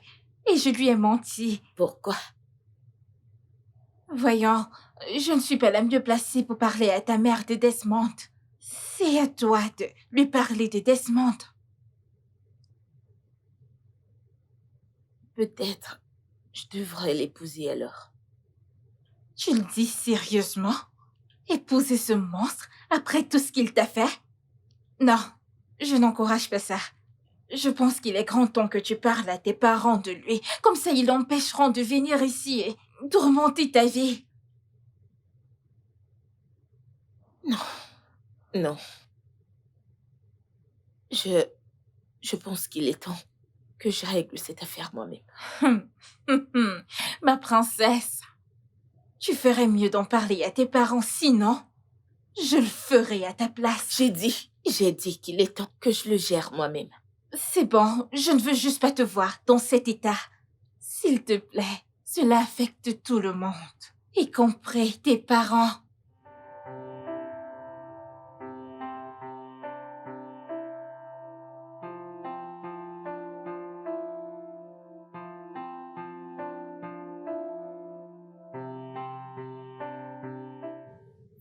Et je lui ai menti. pourquoi? Voyons, je ne suis pas la mieux placée pour parler à ta mère de Desmond. C'est à toi de lui parler de Desmond. Peut-être je devrais l'épouser alors. Tu le dis sérieusement? Épouser ce monstre après tout ce qu'il t'a fait? Non, je n'encourage pas ça. Je pense qu'il est grand temps que tu parles à tes parents de lui. Comme ça, ils l'empêcheront de venir ici et tourmenter ta vie. Non. Je pense qu'il est temps que je règle cette affaire moi-même. Ma princesse, tu ferais mieux d'en parler à tes parents, sinon, je le ferai à ta place. J'ai dit qu'il est temps que je le gère moi-même. C'est bon, je ne veux juste pas te voir dans cet état. S'il te plaît, cela affecte tout le monde, y compris tes parents.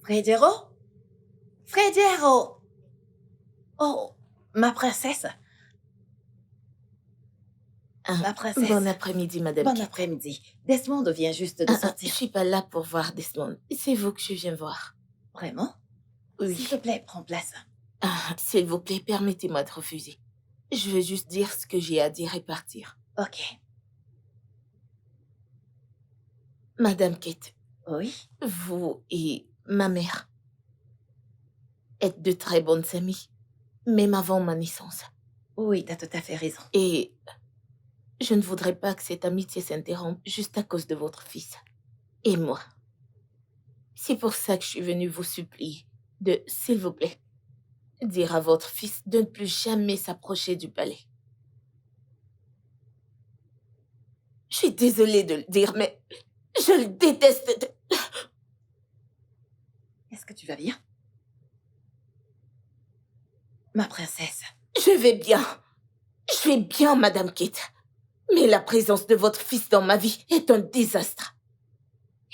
Frédéro? Frédéro! Oh, ma princesse. Ma princesse. Bon après-midi, Madame Bon Kate. après-midi. Desmond vient juste de Je sortir. suis pas là pour voir Desmond. C'est vous que je viens voir. Vraiment? Oui. S'il te plaît, prends place. S'il vous plaît, permettez-moi de refuser. Je vais juste dire ce que j'ai à dire et partir. Ok. Madame Kate, Oui? vous et ma mère êtes de très bonnes amies, même avant ma naissance. Oui, t'as tout à fait raison. Et je ne voudrais pas que cette amitié s'interrompe juste à cause de votre fils. Et moi. C'est pour ça que je suis venue vous supplier de, s'il vous plaît, dire à votre fils de ne plus jamais s'approcher du palais. Je suis désolée de le dire, mais je le déteste. Est-ce que tu vas bien? Ma princesse. Je vais bien. Je vais bien, Madame Kate. Mais la présence de votre fils dans ma vie est un désastre.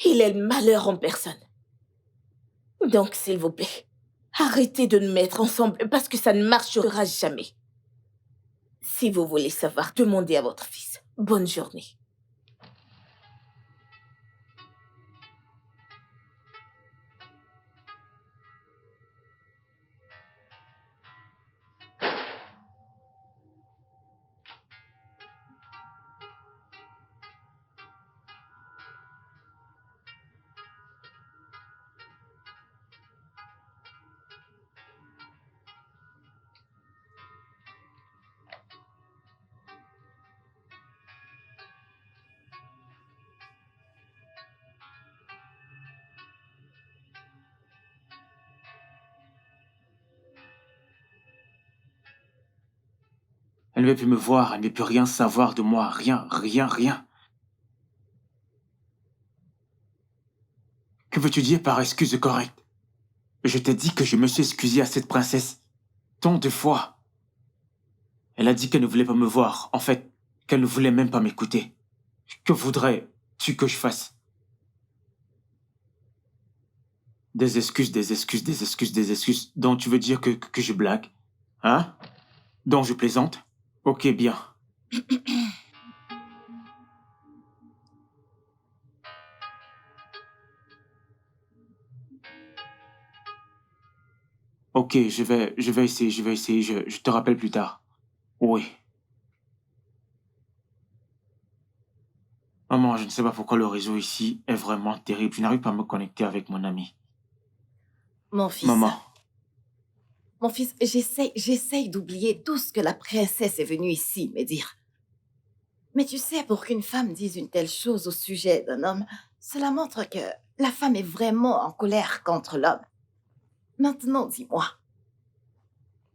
Il est le malheur en personne. Donc, s'il vous plaît, arrêtez de nous mettre ensemble parce que ça ne marchera jamais. Si vous voulez savoir, demandez à votre fils. Bonne journée. Elle ne veut plus me voir, elle ne veut plus rien savoir de moi. Rien, rien, rien. Que veux-tu dire par excuse correcte? Je t'ai dit que je me suis excusé à cette princesse tant de fois. Elle a dit qu'elle ne voulait pas me voir. En fait, qu'elle ne voulait même pas m'écouter. Que voudrais-tu que je fasse? Des excuses, des excuses, des excuses, des excuses. Donc tu veux dire que je blague? Hein? Donc je plaisante? Ok, bien. Ok, je vais essayer, je te rappelle plus tard. Oui. Maman, je ne sais pas pourquoi le réseau ici est vraiment terrible. Je n'arrive pas à me connecter avec mon ami. Mon fils. Maman. Mon fils, j'essaye d'oublier tout ce que la princesse est venue ici me dire. Mais tu sais, pour qu'une femme dise une telle chose au sujet d'un homme, cela montre que la femme est vraiment en colère contre l'homme. Maintenant, dis-moi,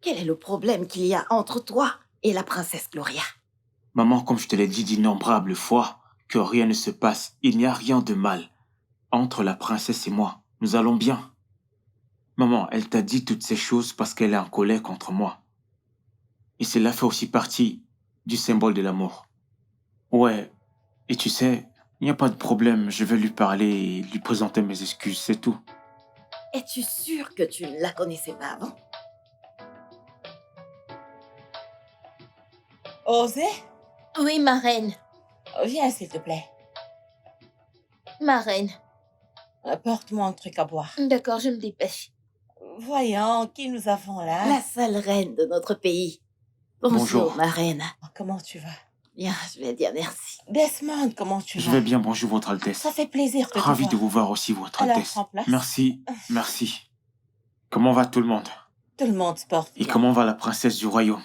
quel est le problème qu'il y a entre toi et la princesse Gloria? Maman, comme je te l'ai dit d'innombrables fois, que rien ne se passe, il n'y a rien de mal. Entre la princesse et moi, nous allons bien. Maman, elle t'a dit toutes ces choses parce qu'elle est en colère contre moi. Et cela fait aussi partie du symbole de l'amour. Ouais, et tu sais, il n'y a pas de problème, je vais lui parler et lui présenter mes excuses, c'est tout. Es-tu sûre que tu ne la connaissais pas avant? Osé? Oui, ma reine. Viens, s'il te plaît. Ma reine. Apporte-moi un truc à boire. D'accord, je me dépêche. Voyons, qui nous avons là? La seule reine de notre pays. Bonjour, Bonjour. ma reine. Comment tu vas? Bien, je vais dire merci. Desmond, comment tu Je vas? vais bien, bonjour, Votre Altesse. Ça fait plaisir de te Ravi voir. de vous voir aussi, Votre Alors, Altesse. prends place. Merci, merci. Comment va tout le monde? Tout le monde se porte Et bien. comment va la princesse du royaume?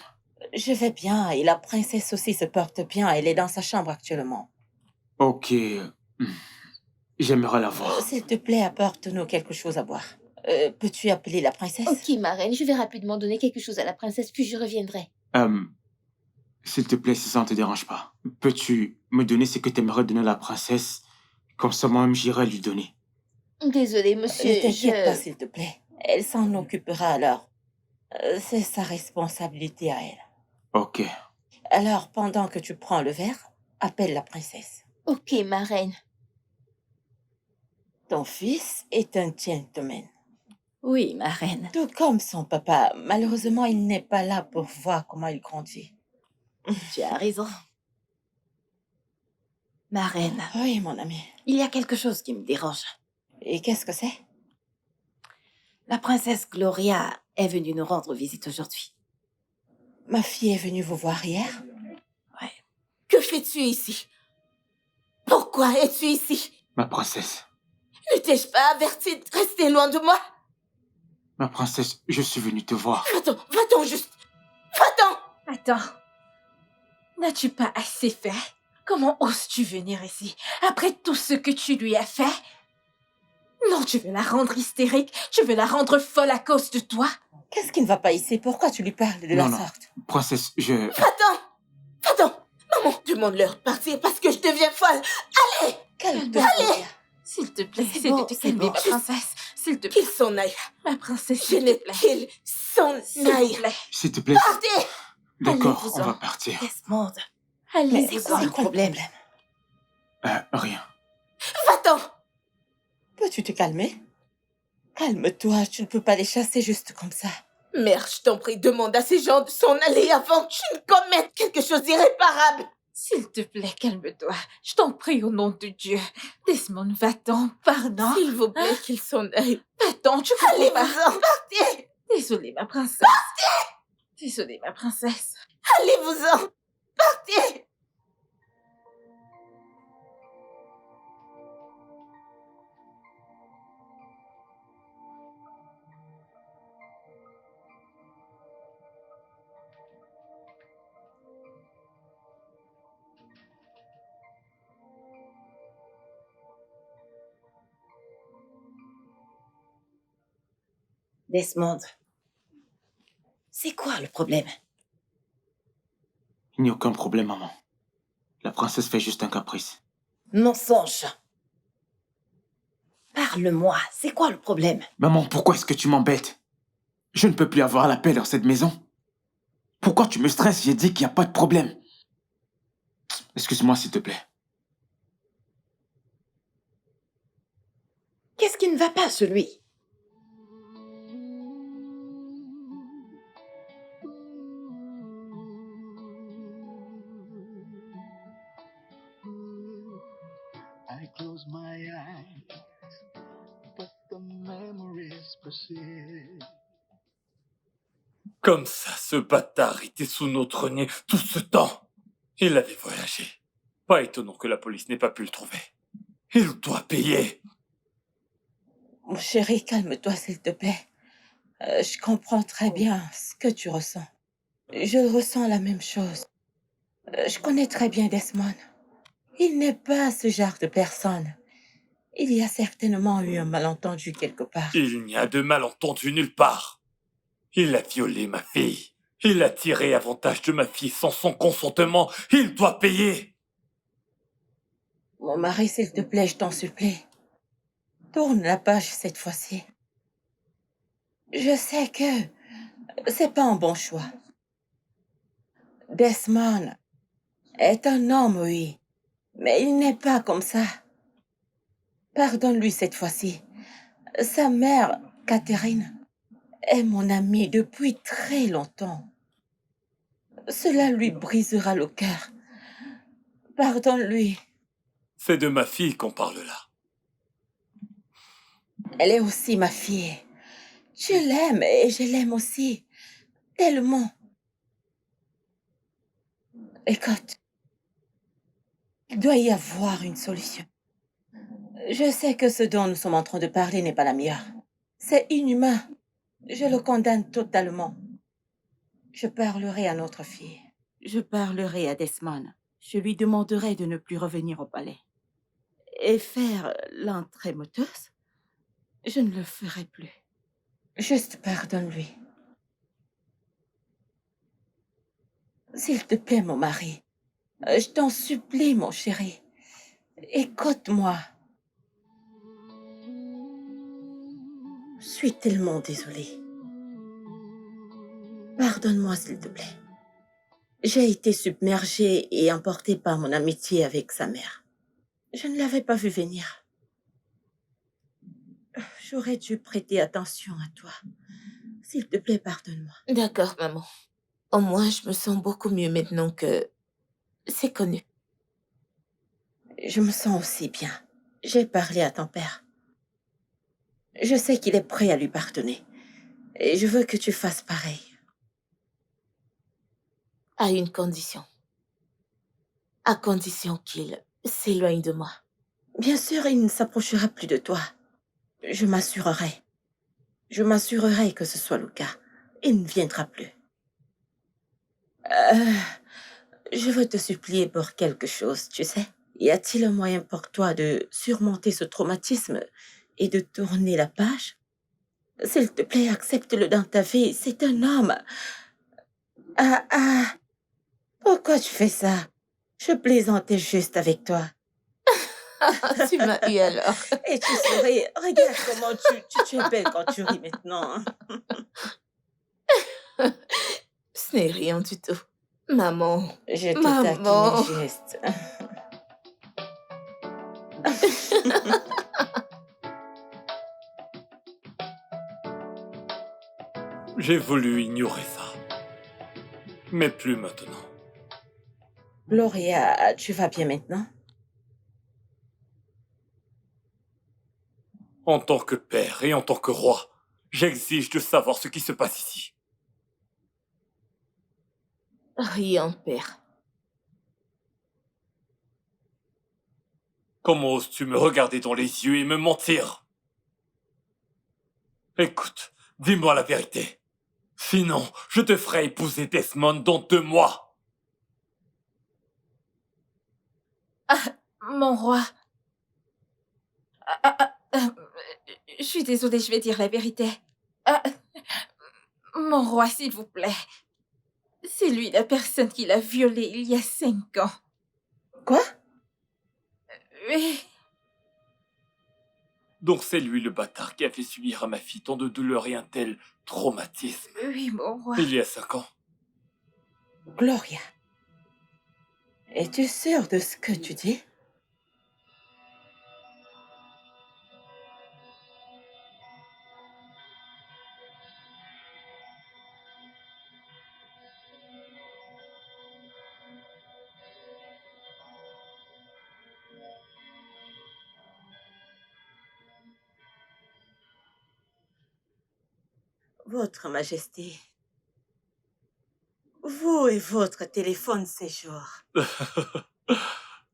Je vais bien et la princesse aussi se porte bien. Elle est dans sa chambre actuellement. Ok. J'aimerais la voir. S'il te plaît, apporte-nous quelque chose à boire. Peux-tu appeler la princesse? Ok, ma reine, je vais rapidement donner quelque chose à la princesse, puis je reviendrai. S'il te plaît, si ça ne te dérange pas, peux-tu me donner ce que tu aimerais donner à la princesse? Comme ça, moi-même, j'irai lui donner. Désolée, monsieur, Ne t'inquiète pas, s'il te plaît. Elle s'en occupera alors. C'est sa responsabilité à elle. Ok. Alors, pendant que tu prends le verre, appelle la princesse. Ok, ma reine. Ton fils est un gentleman. Oui, ma reine. Tout comme son papa. Malheureusement, il n'est pas là pour voir comment il grandit. Tu as raison. Ma reine, Oui, mon ami. il y a quelque chose qui me dérange. Et qu'est-ce que c'est? La princesse Gloria est venue nous rendre visite aujourd'hui. Ma fille est venue vous voir hier? Ouais. Que fais-tu ici? Pourquoi es-tu ici? Ma princesse. Ne t'ai-je pas averti de rester loin de moi? Ma princesse, je suis venu te voir. Va-t'en juste. Va-t'en. Attends. N'as-tu pas assez fait? Comment oses-tu venir ici, après tout ce que tu lui as fait? Non, tu veux la rendre hystérique? Tu veux la rendre folle à cause de toi? Qu'est-ce qui ne va pas ici? Pourquoi tu lui parles de la Non. sorte? Princesse, je... Va-t'en. Maman, demande-leur de partir parce que je deviens folle. Calme-toi. S'il te plaît, C'est essaie bon, de te c'est calmer, bon. ma princesse. S'il te plaît, Qu'il s'en aille. ma princesse, Je s'il n'ai te plaît. qu'il s'en S'il te aille. plaît. S'il te plaît. Partez. D'accord, Allez-vous-en. on va partir. Desmond, mais Allez, c'est quoi le problème? Rien. Va-t'en. Peux-tu te calmer? Calme-toi, tu ne peux pas les chasser juste comme ça. Mère, je t'en prie, demande à ces gens de s'en aller avant que tu ne commettes quelque chose d'irréparable. S'il te plaît, calme-toi. Je t'en prie au nom de Dieu. Desmond, va-t'en, pardon. S'il vous plaît, qu'il s'en aille. Va-t'en, tu comprends pas. Allez-vous-en, partez. Désolée, ma princesse. Désolée, ma princesse. Allez-vous-en, partez. Desmond, c'est quoi le problème? Il n'y a aucun problème, maman. La princesse fait juste un caprice. Mensonge. Parle-moi, c'est quoi le problème? Maman, pourquoi est-ce que tu m'embêtes? Je ne peux plus avoir la paix dans cette maison. Pourquoi tu me stresses? J'ai dit qu'il n'y a pas de problème. Excuse-moi, s'il te plaît. Qu'est-ce qui ne va pas chez lui? I close my eyes, but the memories persist. Comme ça, ce bâtard était sous notre nez tout ce temps. Il avait voyagé. Pas étonnant que la police n'ait pas pu le trouver. Il doit payer. Mon chéri, calme-toi, s'il te plaît. Je comprends très bien ce que tu ressens. Je ressens la même chose. Je connais très bien Desmond. Il n'est pas ce genre de personne. Il y a certainement eu un malentendu quelque part. Il n'y a de malentendu nulle part. Il a violé ma fille. Il a tiré avantage de ma fille sans son consentement. Il doit payer. Mon mari, s'il te plaît, je t'en supplie. Tourne la page cette fois-ci. Je sais que c'est pas un bon choix. Desmond est un homme, oui, mais il n'est pas comme ça. Pardonne-lui cette fois-ci. Sa mère, Catherine, est mon amie depuis très longtemps. Cela lui brisera le cœur. Pardonne-lui. C'est de ma fille qu'on parle là. Elle est aussi ma fille. Je l'aime et je l'aime aussi. Tellement. Écoute, il doit y avoir une solution. Je sais que ce dont nous sommes en train de parler n'est pas la meilleure. C'est inhumain. Je le condamne totalement. Je parlerai à notre fille. Je parlerai à Desmond. Je lui demanderai de ne plus revenir au palais. Et faire l'entrée moteuse, je ne le ferai plus. Juste pardonne-lui. S'il te plaît, mon mari. Je t'en supplie, mon chéri. Écoute-moi. Je suis tellement désolée. Pardonne-moi, s'il te plaît. J'ai été submergée et emportée par mon amitié avec sa mère. Je ne l'avais pas vue venir. J'aurais dû prêter attention à toi. S'il te plaît, pardonne-moi. D'accord, maman. Au moins, je me sens beaucoup mieux maintenant que c'est connu. Je me sens aussi bien. J'ai parlé à ton père. Je sais qu'il est prêt à lui pardonner. Et je veux que tu fasses pareil. À une condition. À condition qu'il s'éloigne de moi. Bien sûr, il ne s'approchera plus de toi. Je m'assurerai. Je m'assurerai que ce soit le cas. Il ne viendra plus. Je veux te supplier pour quelque chose, tu sais. Y a-t-il un moyen pour toi de surmonter ce traumatisme et de tourner la page? S'il te plaît, accepte-le dans ta vie. C'est un homme. Pourquoi tu fais ça? Je plaisantais juste avec toi. Tu m'as eu alors. Et tu souris. Regarde comment tu es belle quand tu ris maintenant. Ce n'est rien du tout. Maman. Je te Maman. taquine juste. J'ai voulu ignorer ça. Mais plus maintenant. Gloria, tu vas bien maintenant? En tant que père et en tant que roi, j'exige de savoir ce qui se passe ici. Rien, père. Comment oses-tu me regarder dans les yeux et me mentir? Écoute, dis-moi la vérité. Sinon, je te ferai épouser Desmond dans 2 mois. Mon roi. Je suis désolée, je vais dire la vérité. Mon roi, s'il vous plaît. C'est lui la personne qui l'a violée il y a 5 ans. Quoi? Oui. Donc c'est lui le bâtard qui a fait subir à ma fille tant de douleurs et un tel traumatisme. Oui, mon roi. Il y a 5 ans. Gloria, es-tu sûre de ce que tu dis? Votre Majesté, vous et votre téléphone ces jours.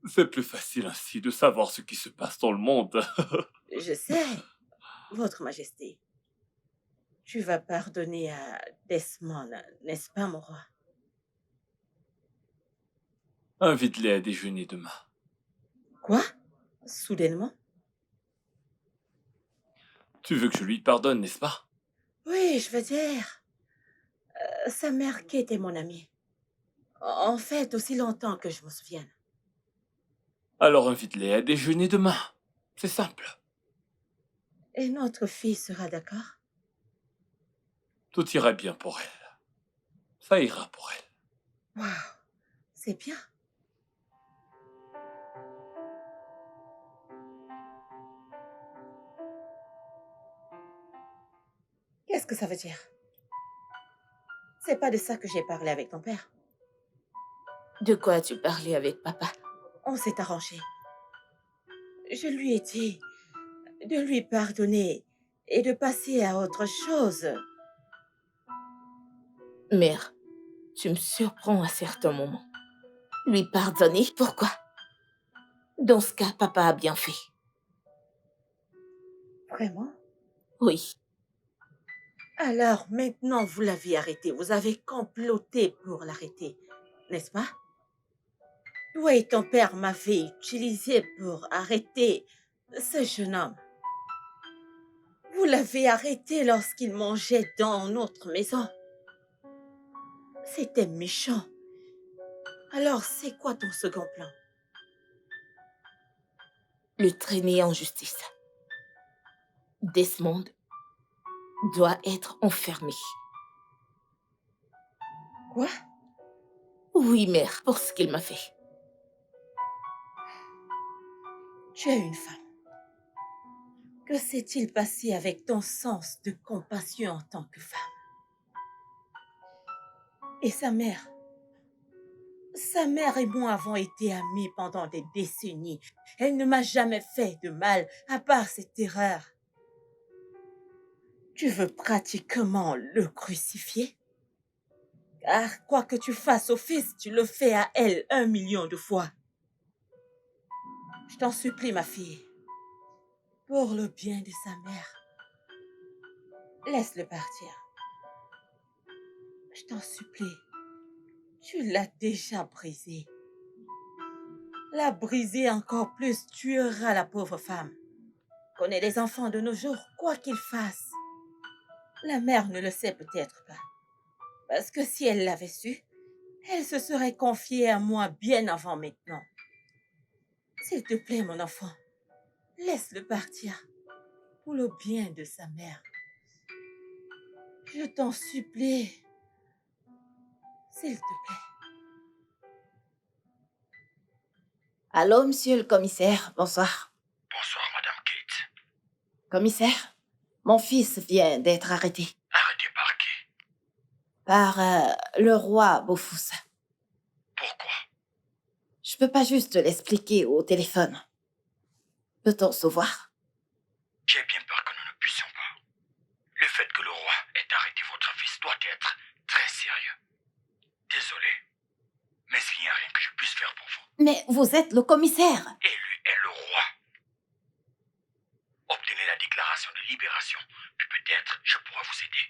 C'est plus facile ainsi de savoir ce qui se passe dans le monde. Je sais, Votre Majesté. Tu vas pardonner à Desmond, n'est-ce pas, mon roi? Invite-les à déjeuner demain. Quoi? Soudainement? Tu veux que je lui pardonne, n'est-ce pas? Oui, je veux dire. Sa mère qui était mon amie. En fait, aussi longtemps que je me souvienne. Alors invite-les à déjeuner demain. C'est simple. Et notre fille sera d'accord? Tout ira bien pour elle. Ça ira pour elle. Waouh, c'est bien. Qu'est-ce que ça veut dire? C'est pas de ça que j'ai parlé avec ton père. De quoi as-tu parlé avec papa? On s'est arrangé. Je lui ai dit de lui pardonner et de passer à autre chose. Mère, tu me surprends à certains moments. Lui pardonner, pourquoi? Dans ce cas, papa a bien fait. Vraiment? Oui. Alors maintenant, vous l'avez arrêté. Vous avez comploté pour l'arrêter, n'est-ce pas? Toi et ton père m'avaient utilisé pour arrêter ce jeune homme. Vous l'avez arrêté lorsqu'il mangeait dans notre maison. C'était méchant. Alors, c'est quoi ton second plan? Le traîner en justice. Desmond doit être enfermé. Quoi? Oui, mère, pour ce qu'il m'a fait. Tu es une femme. Que s'est-il passé avec ton sens de compassion en tant que femme? Et sa mère? Sa mère et moi avons été amies pendant des décennies. Elle ne m'a jamais fait de mal, à part cette erreur. Tu veux pratiquement le crucifier? Car quoi que tu fasses au fils, tu le fais à elle 1 million de fois. Je t'en supplie, ma fille, pour le bien de sa mère, laisse-le partir. Je t'en supplie, tu l'as déjà brisé. La briser encore plus tuera la pauvre femme. Connais les enfants de nos jours, quoi qu'ils fassent. La mère ne le sait peut-être pas. Parce que si elle l'avait su, elle se serait confiée à moi bien avant maintenant. S'il te plaît, mon enfant, laisse-le partir pour le bien de sa mère. Je t'en supplie, s'il te plaît. Allô, monsieur le commissaire, bonsoir. Bonsoir, Madame Kate. Commissaire, mon fils vient d'être arrêté Arrêté par qui? par le roi Bofous. Pourquoi? Je peux pas juste l'expliquer au téléphone. Peut-on se voir? J'ai bien peur que nous ne puissions pas. Le fait que le roi ait arrêté votre fils doit être très sérieux. Désolé, mais il n'y a rien que je puisse faire pour vous. Mais vous êtes le commissaire. Et lui est le roi. Obtenez la déclaration de libération, puis peut-être je pourrai vous aider.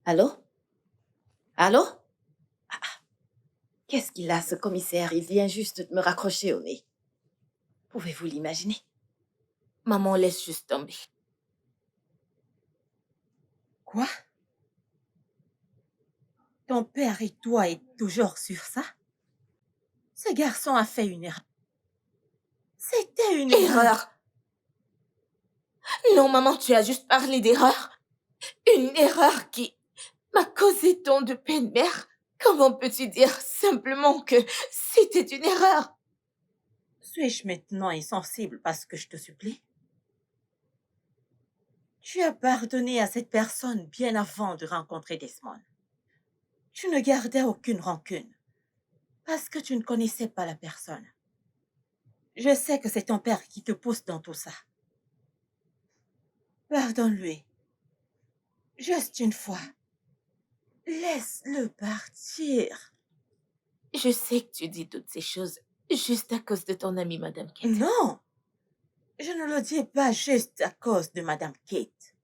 Allô? Allô? Qu'est-ce qu'il a, ce commissaire? Il vient juste de me raccrocher au nez. Pouvez-vous l'imaginer? Maman, laisse juste tomber. Quoi? Ton père et toi êtes toujours sur ça? Ce garçon a fait une erreur. C'était une erreur. Non, maman, tu as juste parlé d'erreur. Une erreur qui m'a causé tant de peine, mère. Comment peux-tu dire simplement que c'était une erreur? Suis-je maintenant insensible parce que je te supplie? Tu as pardonné à cette personne bien avant de rencontrer Desmond. Tu ne gardais aucune rancune parce que tu ne connaissais pas la personne. Je sais que c'est ton père qui te pousse dans tout ça. Pardonne-lui. Juste une fois. Laisse-le partir. Je sais que tu dis toutes ces choses juste à cause de ton amie, Madame Kate. Non, je ne le dis pas juste à cause de Madame Kate.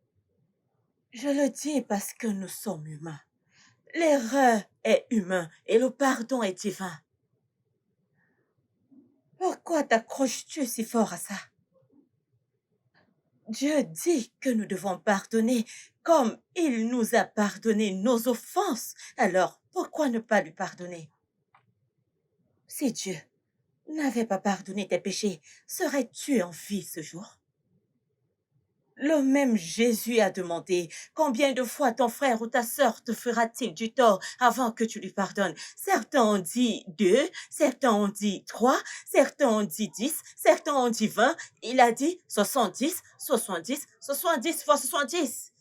Je le dis parce que nous sommes humains. L'erreur est humaine et le pardon est divin. Pourquoi t'accroches-tu si fort à ça? Dieu dit que nous devons pardonner comme il nous a pardonné nos offenses. Alors, pourquoi ne pas lui pardonner? Si Dieu n'avait pas pardonné tes péchés, serais-tu en vie ce jour? Le même Jésus a demandé, combien de fois ton frère ou ta sœur te fera-t-il du tort avant que tu lui pardonnes? Certains ont dit 2, certains ont dit 3, certains ont dit 10, certains ont dit 20. Il a dit 70, 70, 70 fois 70.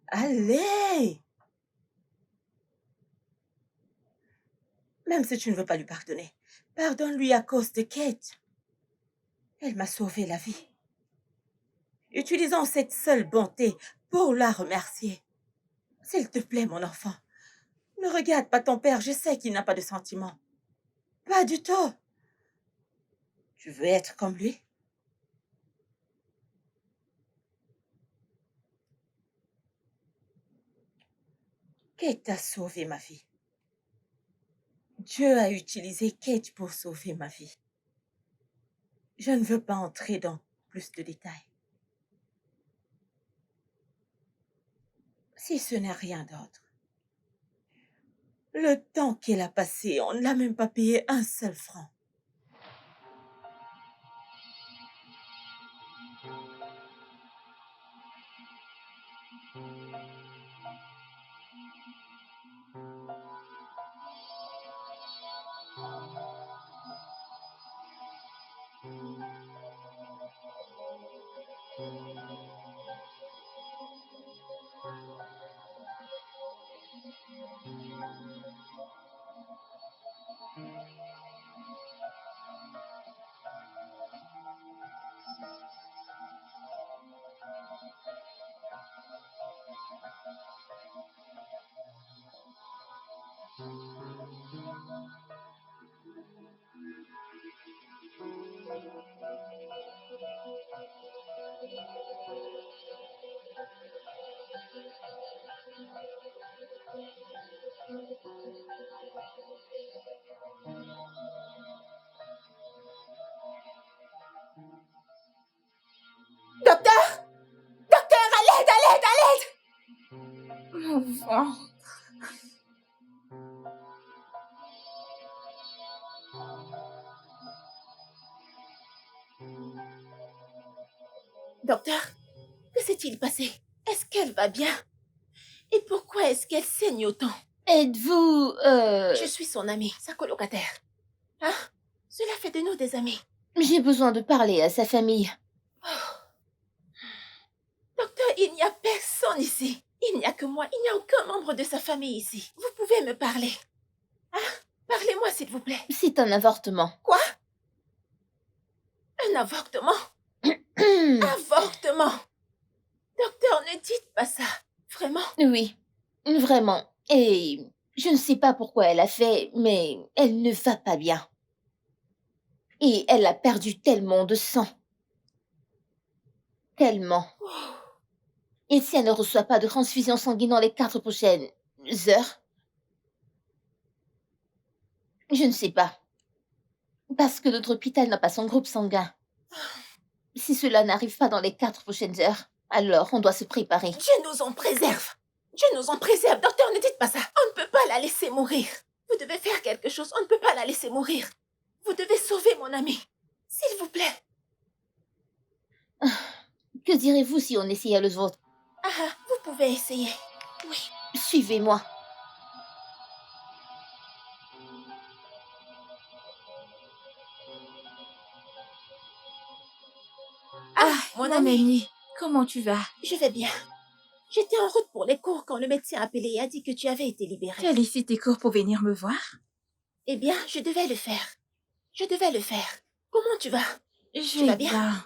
Allez! Même si tu ne veux pas lui pardonner, pardonne-lui à cause de Kate. Elle m'a sauvé la vie. Utilisons cette seule bonté pour la remercier. S'il te plaît, mon enfant, ne regarde pas ton père, je sais qu'il n'a pas de sentiments. Pas du tout. Tu veux être comme lui? Kate t'a sauvé ma vie. Dieu a utilisé Kate pour sauver ma vie. Je ne veux pas entrer dans plus de détails. Si ce n'est rien d'autre. Le temps qu'elle a passé, on ne l'a même pas payé un seul franc. Docteur! Docteur, à l'aide, à l'aide, à l'aide! Mon ventre. Docteur, que s'est-il passé? Est-ce qu'elle va bien? Et pourquoi est-ce qu'elle saigne autant? Êtes-vous... Je suis son amie, sa colocataire. Hein? Cela fait de nous des amis. J'ai besoin de parler à sa famille. Docteur, il n'y a personne ici. Il n'y a que moi, il n'y a aucun membre de sa famille ici. Vous pouvez me parler. Hein? Parlez-moi, s'il vous plaît. C'est un avortement. Quoi? Un avortement? Avortement? Docteur, ne dites pas ça. Vraiment? Oui, vraiment. Et je ne sais pas pourquoi elle a fait, mais elle ne va pas bien. Et elle a perdu tellement de sang. Tellement. Et si elle ne reçoit pas de transfusion sanguine dans les 4 prochaines heures? Je ne sais pas. Parce que notre hôpital n'a pas son groupe sanguin. Si cela n'arrive pas dans les 4 prochaines heures, alors on doit se préparer. Dieu nous en préserve. Dieu nous en préserve. Docteur, ne dites pas ça. On ne peut pas la laisser mourir. Vous devez faire quelque chose. On ne peut pas la laisser mourir. Vous devez sauver mon amie. S'il vous plaît. Que direz-vous si on essayait le vôtre? Ah, vous pouvez essayer. Oui. Suivez-moi. Ah, mon amie. Ménie, comment tu vas? Je vais bien. J'étais en route pour les cours quand le médecin a appelé et a dit que tu avais été Tu libérée. as laissé tes cours pour venir me voir? Eh bien, je devais le faire. Je devais le faire. Comment tu vas? Je vas vais bien? bien.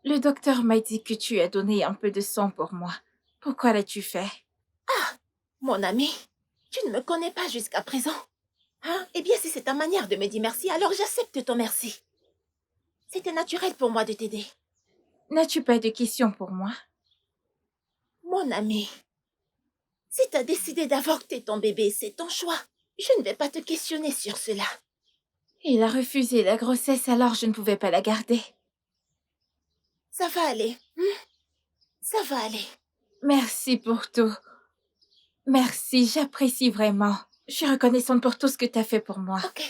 Le docteur m'a dit que tu as donné un peu de sang pour moi. Pourquoi l'as-tu fait? Mon ami, tu ne me connais pas jusqu'à présent. Hein? Eh bien, si c'est ta manière de me dire merci, alors j'accepte ton merci. C'était naturel pour moi de t'aider. N'as-tu pas de questions pour moi? Mon ami, si tu as décidé d'avorter ton bébé, c'est ton choix. Je ne vais pas te questionner sur cela. Il a refusé la grossesse, alors je ne pouvais pas la garder. Ça va aller. Ça va aller. Merci pour tout. Merci, j'apprécie vraiment. Je suis reconnaissante pour tout ce que tu as fait pour moi. Ok.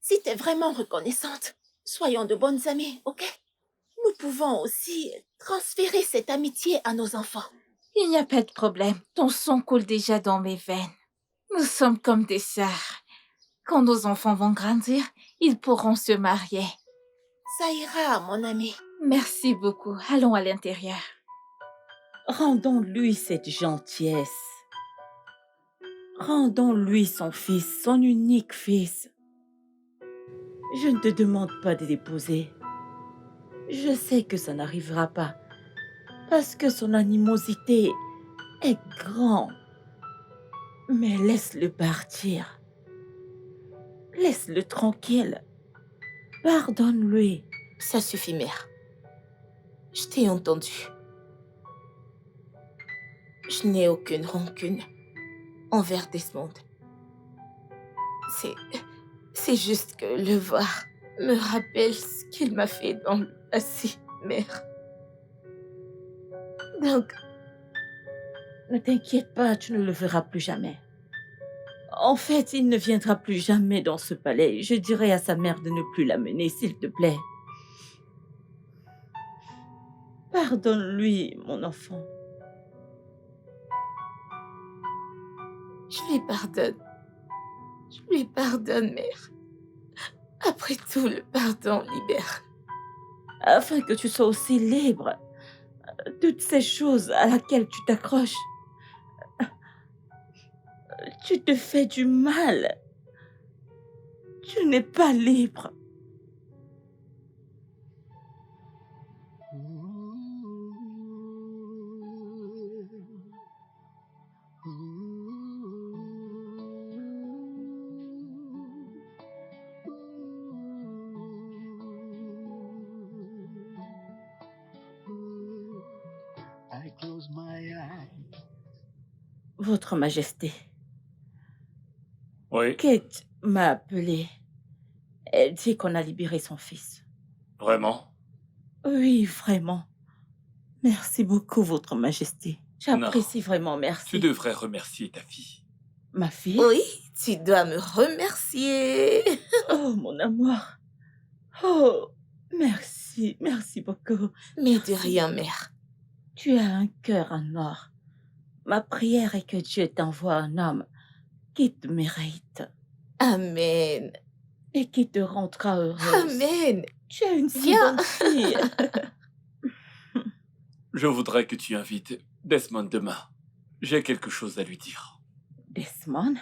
Si tu es vraiment reconnaissante, soyons de bonnes amies, ok? Nous pouvons aussi transférer cette amitié à nos enfants. Il n'y a pas de problème. Ton sang coule déjà dans mes veines. Nous sommes comme des sœurs. Quand nos enfants vont grandir, ils pourront se marier. Ça ira, mon ami. Merci beaucoup. Allons à l'intérieur. Rendons-lui cette gentillesse. Rendons-lui son fils, son unique fils. Je ne te demande pas de l'épouser. Je sais que ça n'arrivera pas, parce que son animosité est grande. Mais laisse-le partir. Laisse-le tranquille. Pardonne-lui. Ça suffit, mère. Je t'ai entendu. Je n'ai aucune rancune envers Desmond. C'est juste que le voir me rappelle ce qu'il m'a fait dans le passé, mère. Donc, Ne t'inquiète pas, tu ne le verras plus jamais. En fait, il ne viendra plus jamais dans ce palais. Je dirai à sa mère de ne plus l'amener, s'il te plaît. Pardonne-lui, mon enfant. je lui pardonne. Je lui pardonne, mère. Après tout, le pardon libère. Afin que tu sois aussi libre. Toutes ces choses à laquelle tu t'accroches. Tu te fais du mal. Tu n'es pas libre. Votre Majesté, Oui, Kate m'a appelé. Elle dit qu'on a libéré son fils. vraiment? Oui, vraiment. Merci beaucoup, Votre Majesté. Non. J'apprécie vraiment, Tu merci. devrais remercier ta fille. Ma fille? Oui, tu dois me remercier. Oh, mon amour. Oh, merci, merci beaucoup. Mais de rien, mère. Tu as un cœur en or. Ma prière est que Dieu t'envoie un homme qui te mérite Amen. et qui te rendra heureuse. Amen. Tu es une si Viens. bonne fille. Je voudrais que tu invites Desmond demain. J'ai quelque chose à lui dire. Desmond?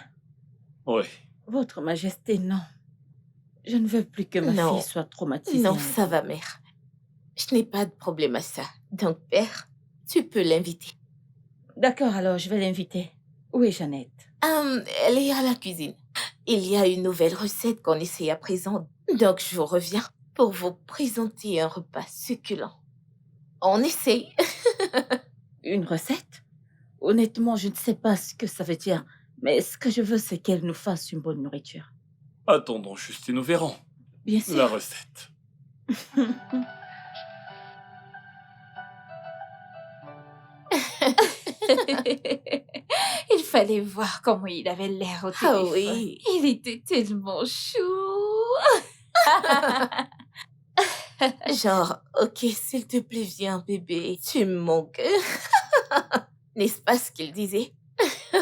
Oui. Votre Majesté, non. Je ne veux plus que ma Non. fille soit traumatisée. Non, ça va, mère. Je n'ai pas de problème à ça. Donc, père, tu peux l'inviter. D'accord, alors je vais l'inviter. Où est Jeannette? Elle est à la cuisine. Il y a une nouvelle recette qu'on essaie à présent. Donc, je vous reviens pour vous présenter un repas succulent. On essaye. Une recette? Honnêtement, je ne sais pas ce que ça veut dire. Mais ce que je veux, c'est qu'elle nous fasse une bonne nourriture. Attendons juste et nous verrons. Bien sûr. La recette. Il fallait voir comment il avait l'air au téléphone. Ah oui. Il était tellement chou. Genre, ok, s'il te plaît, viens, bébé. Tu me manques. N'est-ce pas ce qu'il disait?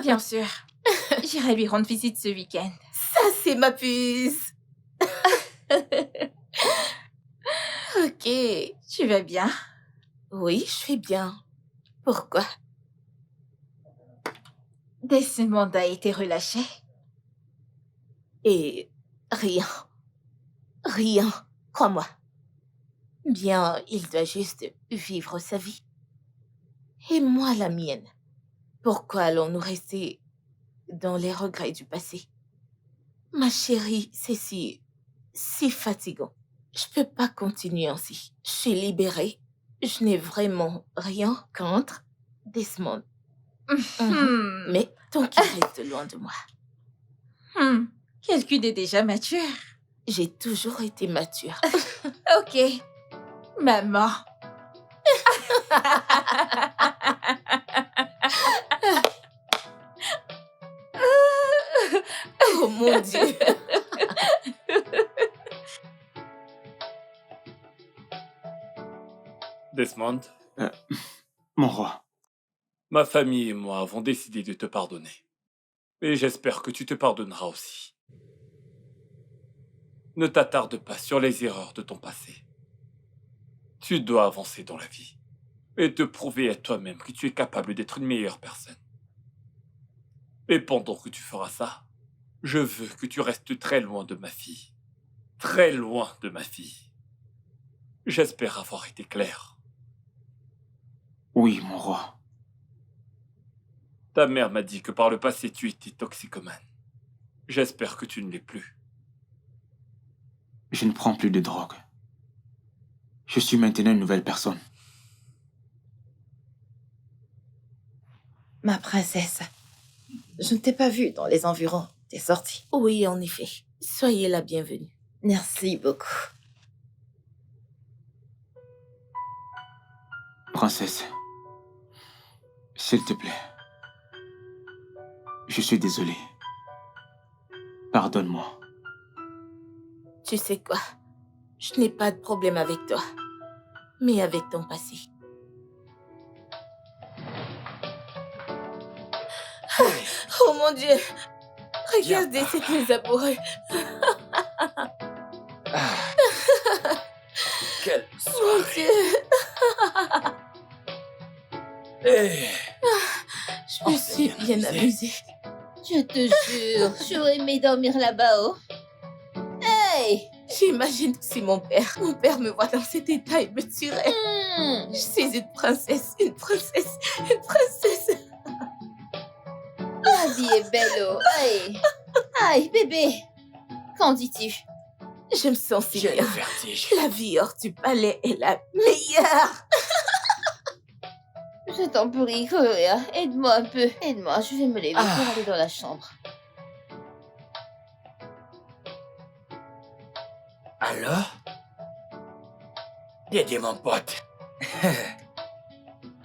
Bien sûr. J'irai lui rendre visite ce week-end. Ça, c'est ma puce. Ok. Tu vas bien? Oui, je vais bien. Pourquoi? Desmond a été relâché. Et rien. Rien. Crois-moi. Bien, il doit juste vivre sa vie. Et moi, la mienne. Pourquoi allons-nous rester dans les regrets du passé? Ma chérie, c'est si fatigant. Je peux pas continuer ainsi. Je suis libérée. Je n'ai vraiment rien contre Desmond. Mais tant qu'il reste loin de moi. Quelqu'un est déjà mature. J'ai toujours été mature. Ok. Maman. Oh mon Dieu. Desmond, Mon roi, ma famille et moi avons décidé de te pardonner. Et j'espère que tu te pardonneras aussi. Ne t'attarde pas sur les erreurs de ton passé. Tu dois avancer dans la vie et te prouver à toi-même que tu es capable d'être une meilleure personne. Et pendant que tu feras ça, je veux que tu restes très loin de ma fille. Très loin de ma fille. J'espère avoir été clair. Oui, mon roi. Ta mère m'a dit que par le passé, tu étais toxicomane. J'espère que tu ne l'es plus. Je ne prends plus de drogue. Je suis maintenant une nouvelle personne. Ma princesse, je ne t'ai pas vue dans les environs. T'es sortie. Oui, en effet. Soyez la bienvenue. Merci beaucoup. Princesse, s'il te plaît. Je suis désolé. Pardonne-moi. Tu sais quoi? Je n'ai pas de problème avec toi, mais avec ton passé. Oh mon Dieu! Regardez ces deux amoureux. Quelle Mon soirée. Dieu! Eh, Je me suis bien amusée. Je te jure, j'aurais aimé dormir là-bas, oh. Hey! J'imagine que si mon père me voit dans cet état, il me tuerait. Je suis une princesse, une princesse, une princesse. La vie est belle, oh. Aïe. Aïe, bébé. Qu'en dis-tu? Je me sens si j'ai le bien. vertige. La vie hors du palais est la meilleure. Je t'en prie, Gloria. Aide-moi un peu. Aide-moi, je vais me lever pour aller dans la chambre. Alors? Dédé, mon pote.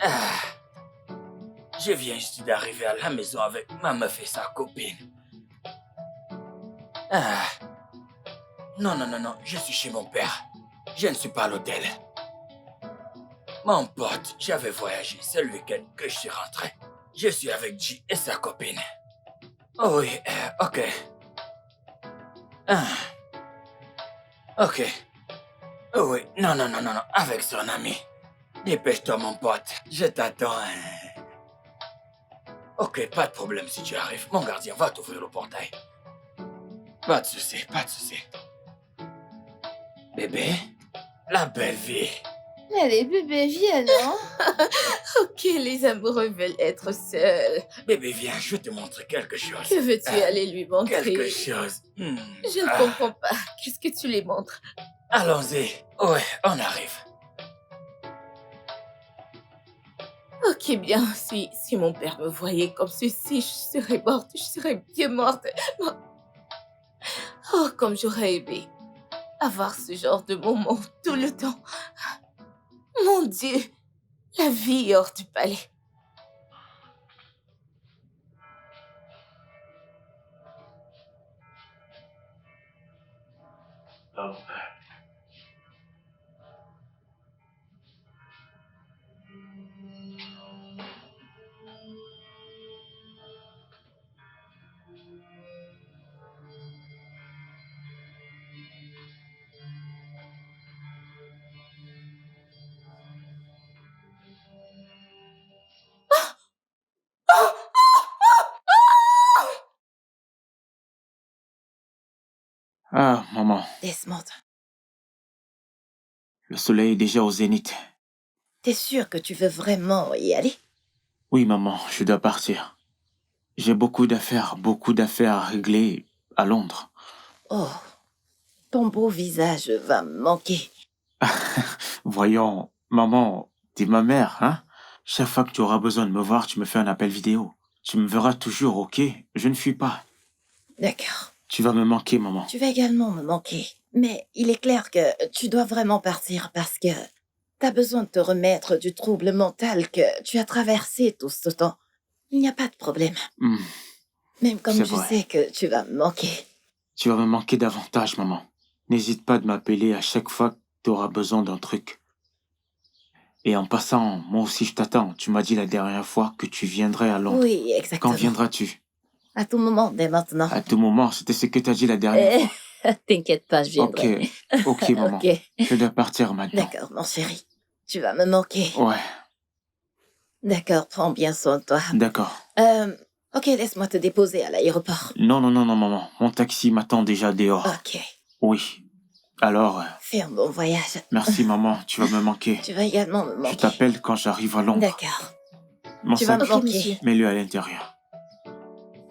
Ah. Je viens juste d'arriver à la maison avec ma meuf et sa copine. Ah. Non, je suis chez mon père. Je ne suis pas à l'hôtel. Mon pote, j'avais voyagé, c'est le week-end que je suis rentré. Je suis avec G et sa copine. Oh oui, ok. Ah. Ok. Oh oui, non, avec son ami. Dépêche-toi, mon pote, je t'attends. Ok, pas de problème si tu arrives. Mon gardien va t'ouvrir le portail. Pas de souci, pas de souci. Bébé, la belle vie. Allez, bébé, viens, non? Ok, les amoureux veulent être seuls. Bébé, viens, je vais te montrer quelque chose. Que veux-tu aller lui montrer? Quelque chose. Je ne comprends pas. Qu'est-ce que tu lui montres? Allons-y. Ouais, on arrive. Ok, bien. Si mon père me voyait comme ceci, je serais morte. Je serais bien morte. Oh, comme j'aurais aimé avoir ce genre de moment tout le temps. Mon Dieu, la vie hors du palais. Ah, maman, Desmond, le soleil est déjà au zénith. t'es sûr que tu veux vraiment y aller? Oui, maman, je dois partir. J'ai beaucoup d'affaires à régler à Londres. Oh, ton beau visage va me manquer. Voyons, maman, t'es ma mère, hein? Chaque fois que tu auras besoin de me voir, tu me fais un appel vidéo. Tu me verras toujours, ok? Je ne fuis pas. D'accord. Tu vas me manquer, maman. Tu vas également me manquer. Mais il est clair que tu dois vraiment partir parce que t'as besoin de te remettre du trouble mental que tu as traversé tout ce temps. Il n'y a pas de problème. Hmm, Même comme c'est je vrai. sais que tu vas me manquer. Tu vas me manquer davantage, maman. N'hésite pas de m'appeler à chaque fois que tu auras besoin d'un truc. Et en passant, moi aussi je t'attends. Tu m'as dit la dernière fois que tu viendrais à Londres. Oui, Quand exactement. viendras-tu? À tout moment, dès maintenant. À tout moment, c'était ce que tu as dit la dernière fois. T'inquiète pas, je viendrai. Ok, maman. Ok. Je dois partir maintenant. D'accord, mon chéri. Tu vas me manquer. Ouais, D'accord, prends bien soin de toi. d'accord. Ok, laisse-moi te déposer à l'aéroport. Non, maman. Mon taxi m'attend déjà dehors. Ok. Oui. Alors, Fais un bon voyage. merci maman, tu vas me manquer. Tu vas également me Je manquer. t'appelle quand j'arrive à Londres. D'accord. Mon Tu vas sac, me manquer. monsieur. mets-le à l'intérieur.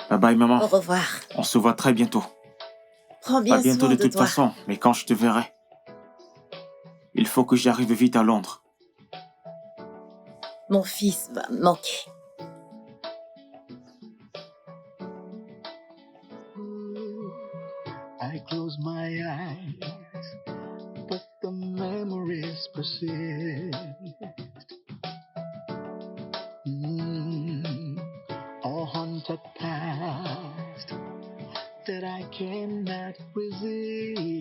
Bye bye Au maman, revoir. on se voit très bientôt. Prends Pas bien bientôt soin de de toute toi. façon, mais quand je te verrai. Il faut que j'arrive vite à Londres. Mon fils va me manquer. I close my eyes, but the memories persist. A haunted past that I cannot resist.